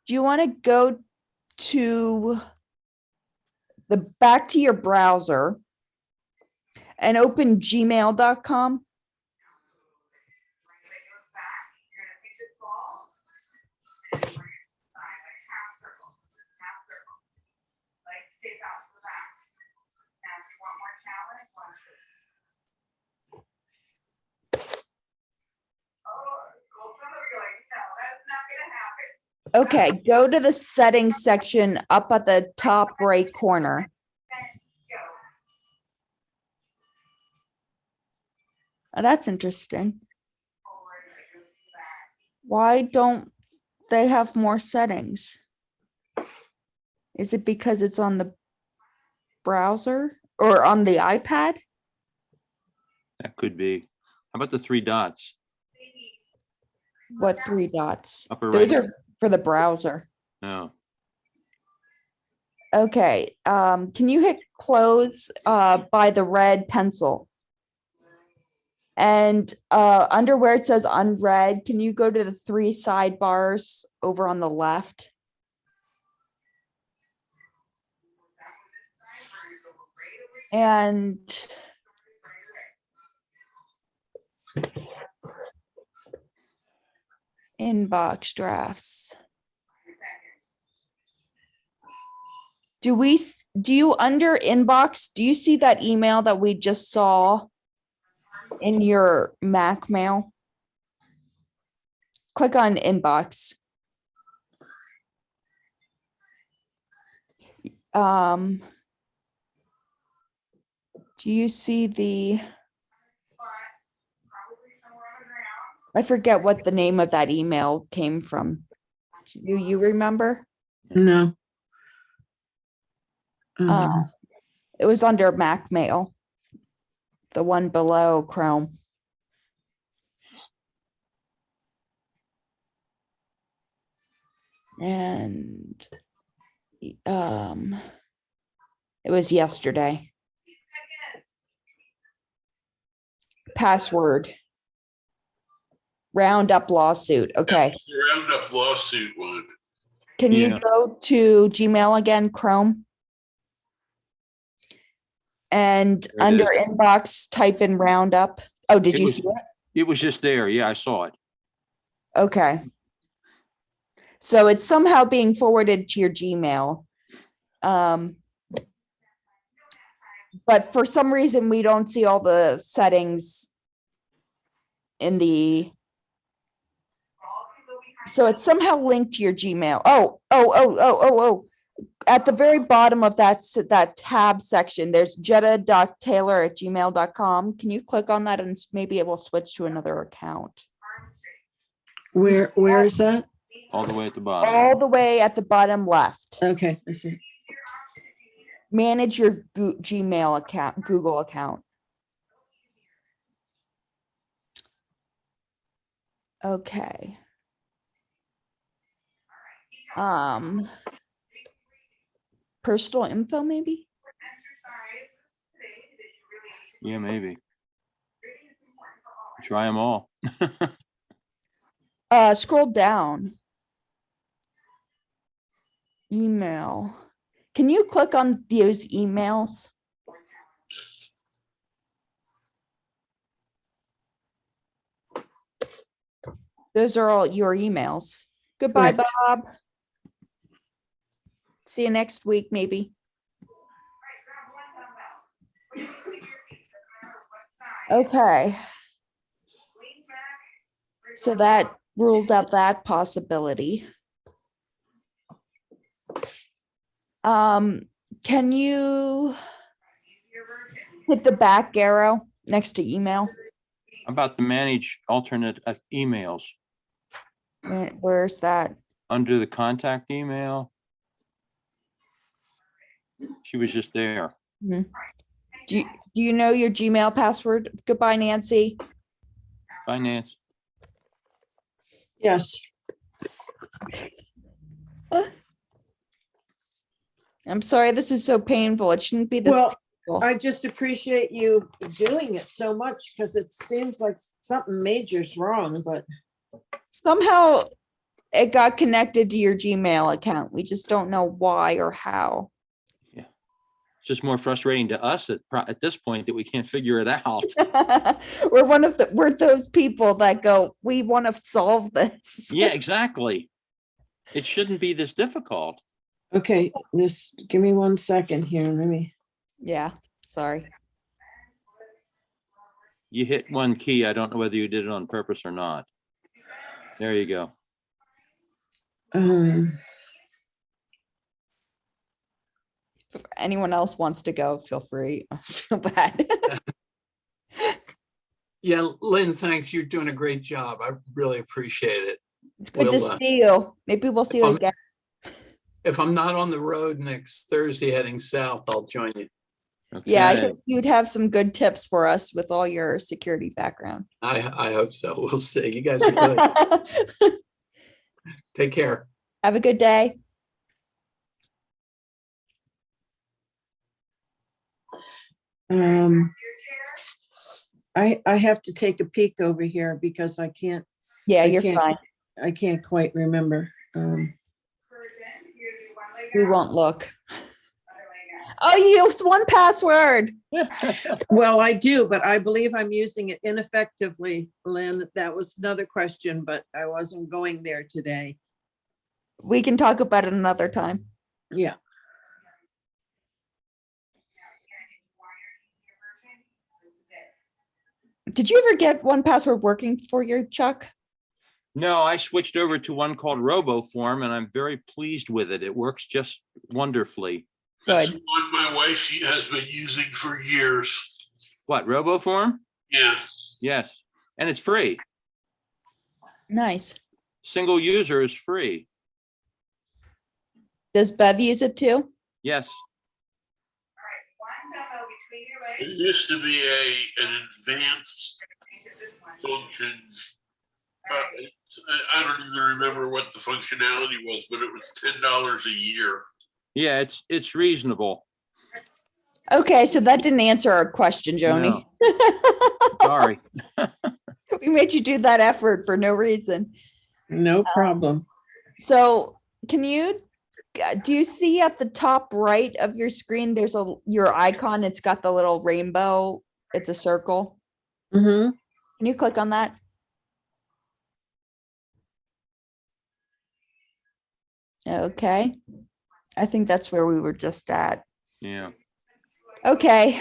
do you want to go to back to your browser and open gmail.com? Okay, go to the settings section up at the top right corner. Oh, that's interesting. Why don't they have more settings? Is it because it's on the browser or on the iPad? That could be. How about the three dots? What three dots? Upper Those right. are for the browser. No. Okay, can you hit close by the red pencil? And under where it says unread, can you go to the three sidebars over on the left? And inbox drafts. Do you under inbox, do you see that email that we just saw in your Mac mail? Click on inbox. Do you see I forget what the name of that email came from. Do you remember? No. It was under Mac mail. The one below Chrome. And it was yesterday. Password. Roundup lawsuit. Okay. Roundup lawsuit one. Can you Yeah. go to Gmail again, Chrome? And There it under is. inbox, type in roundup. Oh, did It you was- see it? It was just there. Yeah, I saw it. Okay. So it's somehow being forwarded to your Gmail. But for some reason, we don't see all the settings in the. So it's somehow linked to your Gmail. Oh. At the very bottom of that tab section, there's jetta.taylor@gmail.com. Can you click on that and maybe it will switch to another account? Where is that? All the way at the bottom. All the way at the bottom left. Okay, I see. Manage your Gmail account, Google account. Okay. Personal info, maybe? Yeah, maybe. Try them all. Scroll down. Email. Can you click on those emails? Those are all your emails. Goodbye, Correct. Bob. See you next week, maybe. Okay. So that rules out that possibility. Can you hit the back arrow next to email? How about the manage alternate emails Where's that? under the contact email? She was just there. Do you know your Gmail password? Goodbye, Nancy. Finance. Yes. I'm sorry, this is so painful. It shouldn't be this. Well, I just appreciate you doing it so much because it seems like something major's wrong, but Somehow it got connected to your Gmail account. We just don't know why or how. It's just more frustrating to us at this point that we can't figure it out. We're those people that go, we want to solve this. Yeah, exactly. It shouldn't be this difficult. okay, just give me 1 second here. Let me, Yeah, sorry. You hit one key. I don't know whether you did it on purpose or not. There you go. If anyone else wants to go, feel free. I feel bad. Yeah, Lynn, thanks. You're doing a great job. I really appreciate it. It's good to We'll, see you. Maybe we'll see you again. If I'm not on the road next Thursday heading south, I'll join you. Yeah, I Okay. think you'd have some good tips for us with all your security background. I hope so. We'll see. You guys are good. Take care. Have a good day. I have to take a peek over here because I can't, Yeah, I you're can't- fine. I can't quite remember. We won't look. Oh, you used one password. Well, I do, but I believe I'm using it ineffectively, Lynn. That was another question, but I wasn't going there today. We can talk about it another time. Yeah. Did you ever get one password working for you, Chuck? No, I switched over to one called RoboForm and I'm very pleased with it. It works just wonderfully. That's Good. one my wife has been using for years. What, RoboForm? Yeah. Yes, and it's free. Nice. Single user is free. Does Bev use it too? Yes. It used to be an advanced function. I don't even remember what the functionality was, but it was $10 a year. Yeah, it's reasonable. Okay, so that didn't answer our question, Joni. Sorry. We made you do that effort for no reason. No problem. So can you, do you see at the top right of your screen, there's your icon, it's got the little rainbow, it's a circle. Mm-hmm. Can you click on that? Okay. I think that's where we were just at. Yeah. Okay.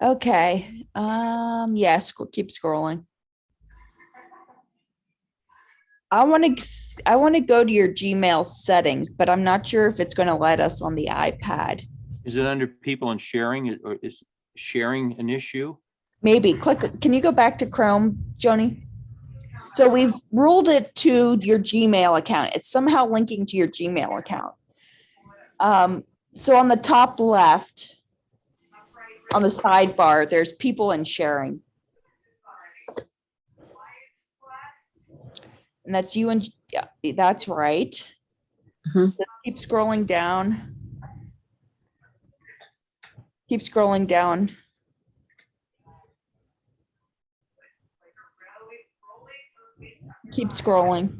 Okay. Yes, keep scrolling. I want to go to your Gmail settings, but I'm not sure if it's going to let us on the iPad. Is it under people and sharing, or is sharing an issue? Maybe click. Can you go back to Chrome, Joni? So we've ruled it to your Gmail account. It's somehow linking to your Gmail account. So on the top left, on the sidebar, there's people and sharing. And that's you and, yeah, that's right. Mhm. So keep scrolling down. Keep scrolling down. Keep scrolling.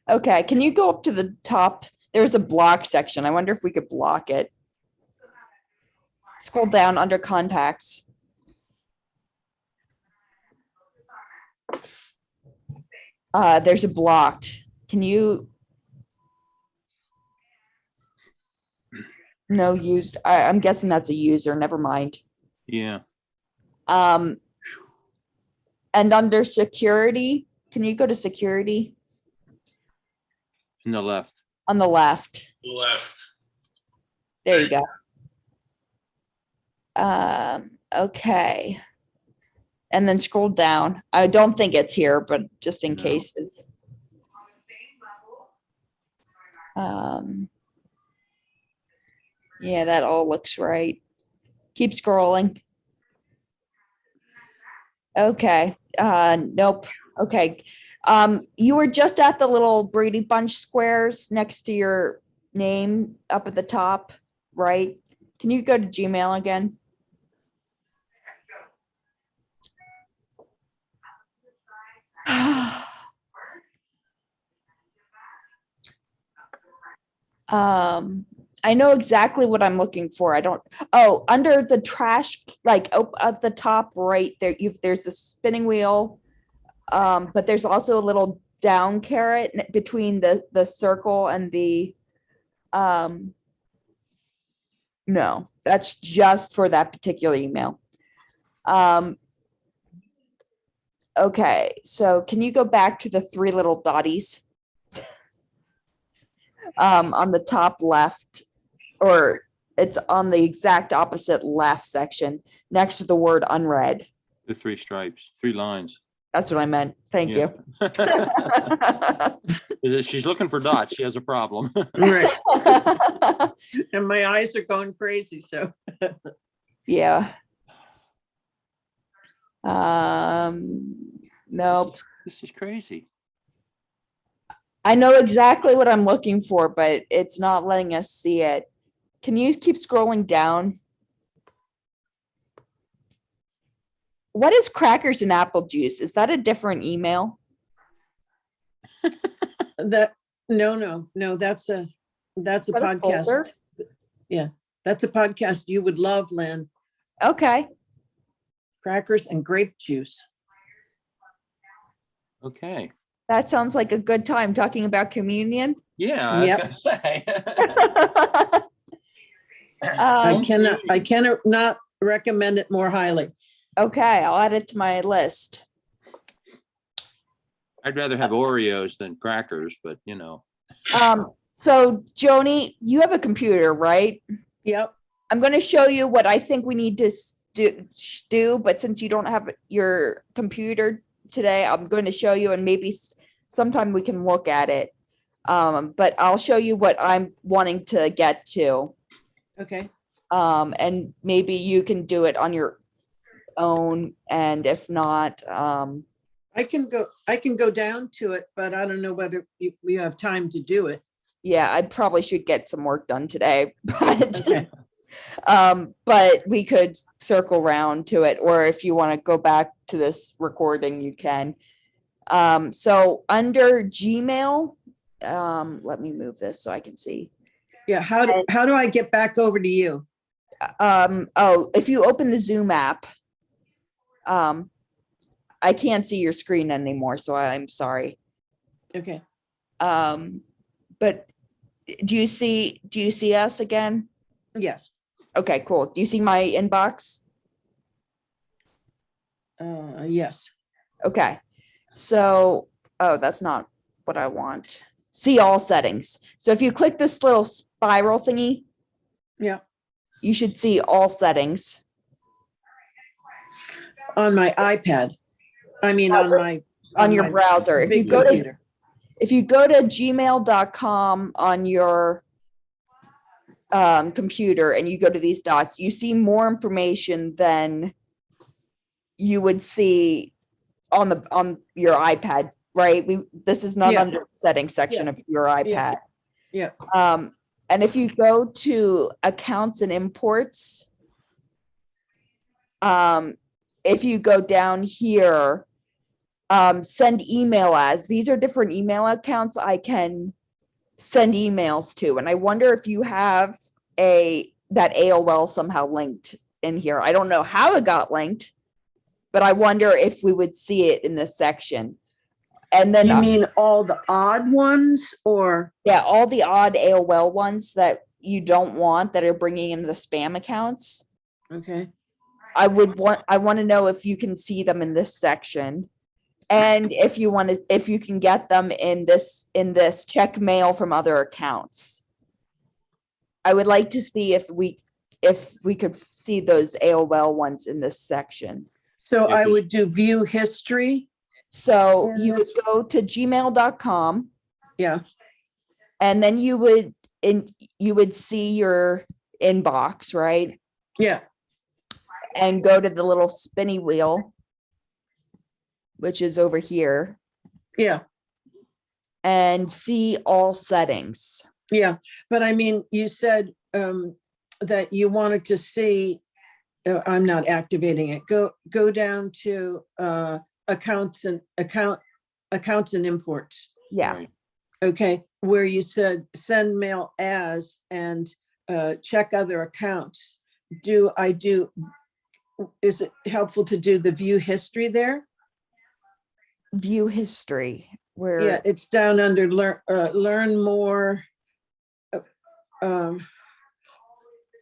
Okay, can you go up to the top? There's a block section. I wonder if we could block it. Scroll down under contacts. There's a blocked. Can you? No use. I'm guessing that's a user. Never mind. Yeah. And under security, can you go to security In the left. on the left? Left. There you go. Okay. And then scroll down. I don't think it's here, but just in No. cases. Yeah, that all looks right. Keep scrolling. Okay, nope. Okay. You were just at the little Brady Bunch squares next to your name up at the top, right? Can you go to Gmail again? I know exactly what I'm looking for. I don't, oh, under the trash, like at the top right there, there's a spinning wheel. But there's also a little down caret between the circle and the, no, that's just for that particular email. Okay, so can you go back to the three little dotties? On the top left, or it's on the exact opposite left section, next to the word unread. The three stripes, 3 lines. That's what I meant. Thank Yeah. you. She's looking for dots. She has a problem. Right. And my eyes are going crazy, so. Yeah. Nope. This is crazy. I know exactly what I'm looking for, but it's not letting us see it. Can you keep scrolling down? What is crackers and apple juice? Is that a different email? That, no, that's a Is that a podcast. folder? Yeah, that's a podcast you would love, Lynn. Okay. Crackers and grape juice. Okay. That sounds like a good time talking about communion. Yeah, I was Yep. gonna say. I cannot not recommend it more highly. Okay, I'll add it to my list. I'd rather have Oreos than crackers, but you know. So Joni, you have a computer, right? Yep. I'm going to show you what I think we need to do, but since you don't have your computer today, I'm going to show you, and maybe sometime we can look at it. But I'll show you what I'm wanting to get to. Okay. And maybe you can do it on your own, and if not, I can go down to it, but I don't know whether we have time to do it. yeah, I probably should get some work done today, but Okay. but we could circle around to it, or if you want to go back to this recording, you can. So under Gmail, let me move this so I can see. Yeah, how do I get back over to you? Oh, if you open the Zoom app, I can't see your screen anymore, so I'm sorry. Okay. But do you see us again? Yes. Okay, cool. Do you see my inbox? Yes. Okay. So, oh, that's not what I want. See all settings. So if you click this little spiral thingy, Yeah. you should see all settings. On my iPad. I mean, on your my browser. If you big go to computer. gmail.com on your computer and you go to these dots, you see more information than you would see on your iPad, right? This is not Yeah. under the settings section of your iPad. Yeah. And if you go to accounts and imports, if you go down here, send email as, these are different email accounts I can send emails to. And I wonder if you have that AOL somehow linked in here. I don't know how it got linked, but I wonder if we would see it in this section. And then You mean all the odd ones or? yeah, all the odd AOL ones that you don't want that are bringing in the spam accounts. Okay. I want to know if you can see them in this section. And if you can get them in this check mail from other accounts. I would like to see if we could see those AOL ones in this section. So Yeah, I 'cause- would do view history. So And you would this- go to gmail.com Yeah. and then you would see your inbox, right? Yeah. And go to the little spinny wheel, which is over here, Yeah. and see all settings. Yeah, but I mean, you said that you wanted to see, I'm not activating it. Go down to accounts and imports. Yeah, Right. Okay, where you said send mail as and check other accounts. Is it helpful to do the view history there? view history Yeah, where, it's down under learn more.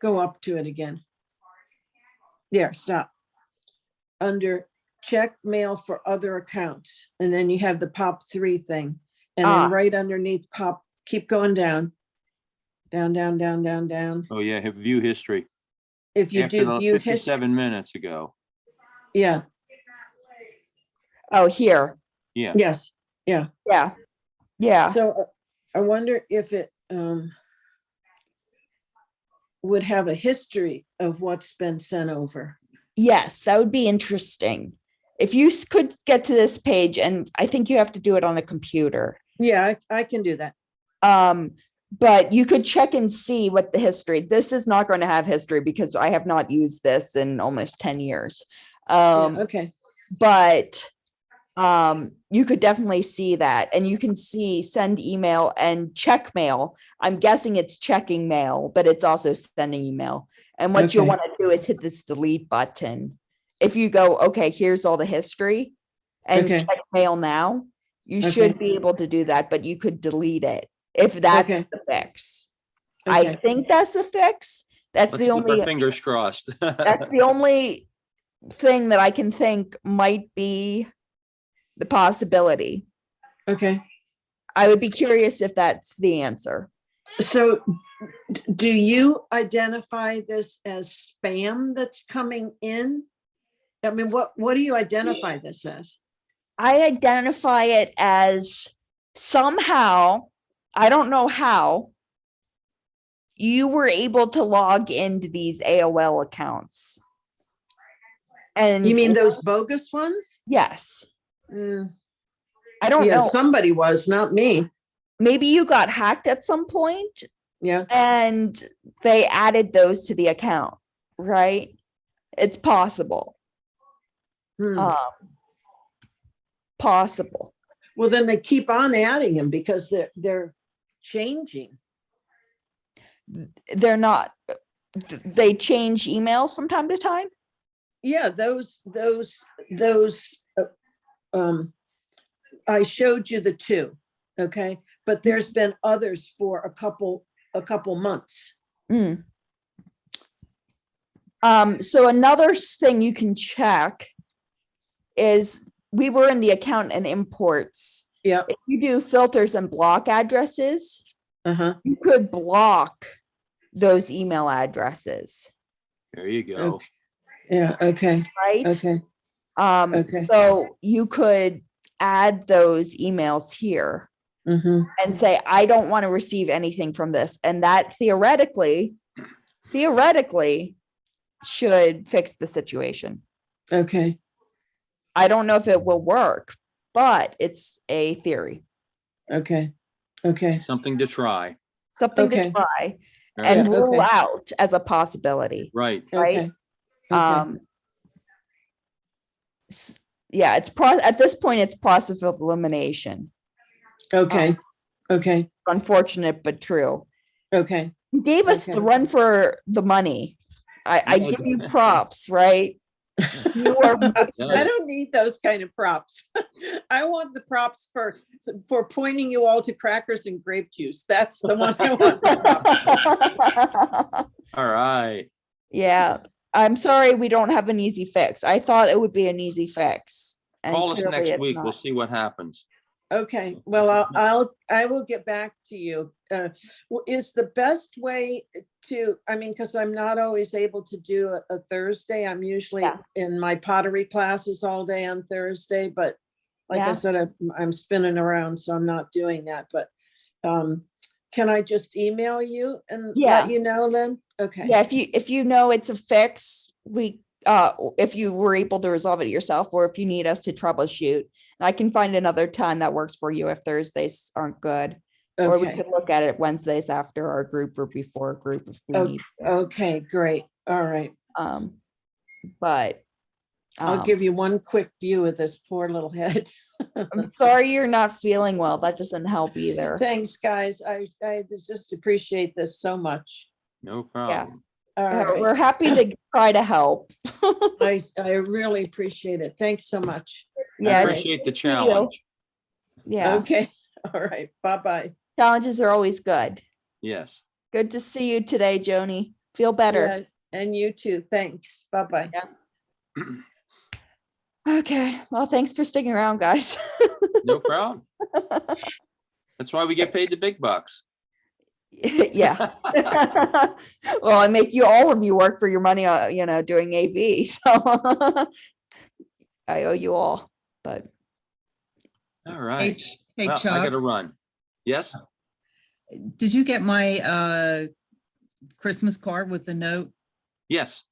Go up to it again. There, stop. Under check mail for other accounts, and then you have the pop 3 thing. And then right underneath pop, keep going down. Down, down, down, down, down. Oh, yeah, view history. If you After do the view history, 57 minutes ago. yeah, oh, here, Yeah. yes, yeah. yeah, yeah. So I wonder if it would have a history of what's been sent over. Yes, that would be interesting. If you could get to this page, and I think you have to do it on a computer. Yeah, I can do that. But you could check and see what the history, this is not going to have history because I have not used this in almost 10 years. Yeah, okay, But you could definitely see that, and you can see send email and check mail. I'm guessing it's checking mail, but it's also sending email. And what you'll Okay. want to do is hit this delete button. If you go, okay, here's all the history and Okay. check mail now, you Okay. should be able to do that, but you could delete it if that's Okay. the fix. I Okay. think that's the fix. That's Let's the keep our only, fingers crossed. that's the only thing that I can think might be the possibility. okay. I would be curious if that's the answer. So do you identify this as spam that's coming in? I mean, what do you identify this as? I identify it as somehow, I don't know how, you were able to log into these AOL accounts. And You mean those bogus ones? yes, Mm, I don't yeah, know. somebody was, not me. Maybe you got hacked at some point Yeah, and they added those to the account, right? It's possible. hmm. Possible. Well, then they keep on adding them because they're changing. They're not, they change emails from time to time. Yeah, those I showed you the 2, okay? But there's been others for a couple months. So another thing you can check is we were in the account and imports. Yeah, If you do filters and block addresses, uh-huh. you could block those email addresses, There you go. Okay. Yeah, okay, right? okay, okay. So you could add those emails here Mm-hmm. and say, I don't want to receive anything from this. And that theoretically should fix the situation. Okay, I don't know if it will work, but it's a theory, okay, okay. Something to try. something to Okay. try All and Yeah, rule okay. out as a possibility. Right. Right. Okay. Yeah, it's at this point, it's process of elimination. Okay, okay, Unfortunate, but true. okay. You gave us the Okay. run for the money. I Yeah. give you props, right? You are I Yes. don't need those kind of props. I want the props for pointing you all to crackers and grape juice. That's the one I want. The props. All right. Yeah, I'm sorry we don't have an easy fix. I thought it would be an easy fix. and Call us clearly next it's week. We'll not. see what happens. Okay, well, I will get back to you. Is the best way to, I mean, because I'm not always able to do a Thursday. I'm usually Yeah. in my pottery classes all day on Thursday, but like I Yeah. said, I'm spinning around, so I'm not doing that, but can I just email you and Yeah. let you know, Lynn? Okay. Yeah, if you know it's a fix, if you were able to resolve it yourself, or if you need us to troubleshoot, I can find another time that works for you if Thursdays aren't good. Or we Okay, could look at it Wednesdays after our group or before a group if we need. okay, great. All right. But I'll give you one quick view of this poor little head. I'm sorry you're not feeling well. That doesn't help either. Thanks, guys. I just appreciate this so much. No problem. All right. We're happy to try to help. I really appreciate it. Thanks so much. I Yeah. appreciate the good to see you. challenge. Yeah. Okay. All right. Bye-bye. Challenges are always good. Yes. Good to see you today, Joni. Feel better. Yeah, and you too. Thanks. Bye-bye. Okay. Well, thanks for sticking around, guys. No problem. That's why we get paid the big bucks. Yeah. Well, I make all of you work for your money, doing AV. So I owe you all, but All right. Hey, Well, I Chuck, gotta run. Yes? did you get my Christmas card with the note? Yes.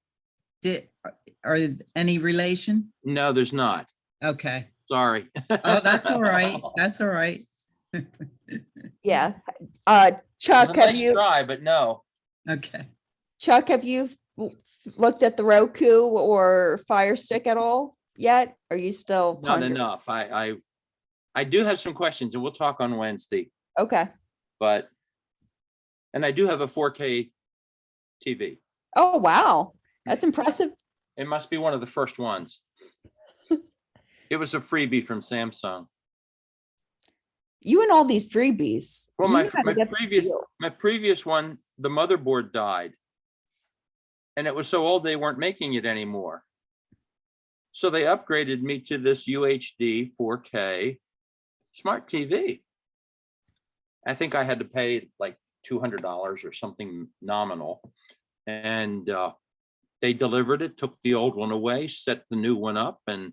Are any relation? No, there's not. Okay. Sorry. Oh, that's all right. That's all right. yeah. It was a Chuck, have nice you try, but no. Okay. looked at the Roku or Fire Stick at all yet? Are you still Not pondering? enough. I do have some questions and we'll talk on Wednesday, Okay. and I do have a 4K TV. Oh, wow. That's impressive. It must be one of the first ones. It was a freebie from Samsung. You and all these freebies. Well, You my gotta get the deals. previous one, the motherboard died. And it was so old they weren't making it anymore. So they upgraded me to this UHD 4K smart TV. I think I had to pay like $200 or something nominal. And they delivered it, took the old one away, set the new one up, and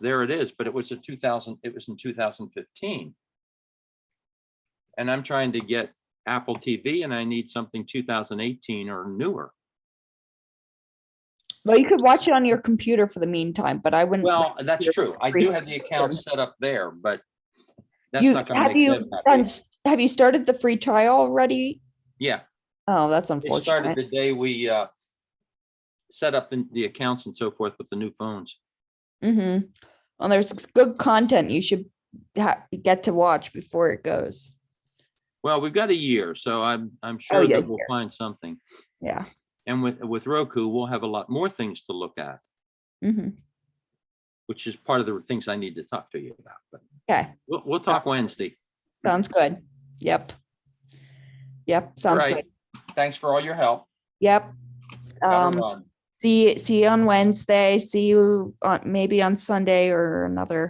there it is. But it was in 2015. And I'm trying to get Apple TV and I need something 2018 or newer. Well, you could watch it on your computer for the meantime, but I wouldn't. Well, that's true. I do have the account set up there, but that's not gonna have make you them happy. have you started the free trial already? Yeah, Oh, that's it started unfortunate. the day we set up the accounts and so forth with the new phones. Mm-hmm. Well, there's good content you should get to watch before it goes. Well, we've got a year, so I'm sure yeah, that we'll find something. Yeah. And with Roku, we'll have a lot more things to look at, Mm-hmm. which is part of the things I need to talk to you about. But Okay. we'll talk Wednesday. Sounds good. Yep. Sounds Right. good. Thanks for all your help. Yep. Gotta run. See you on Wednesday. See you maybe on Sunday or another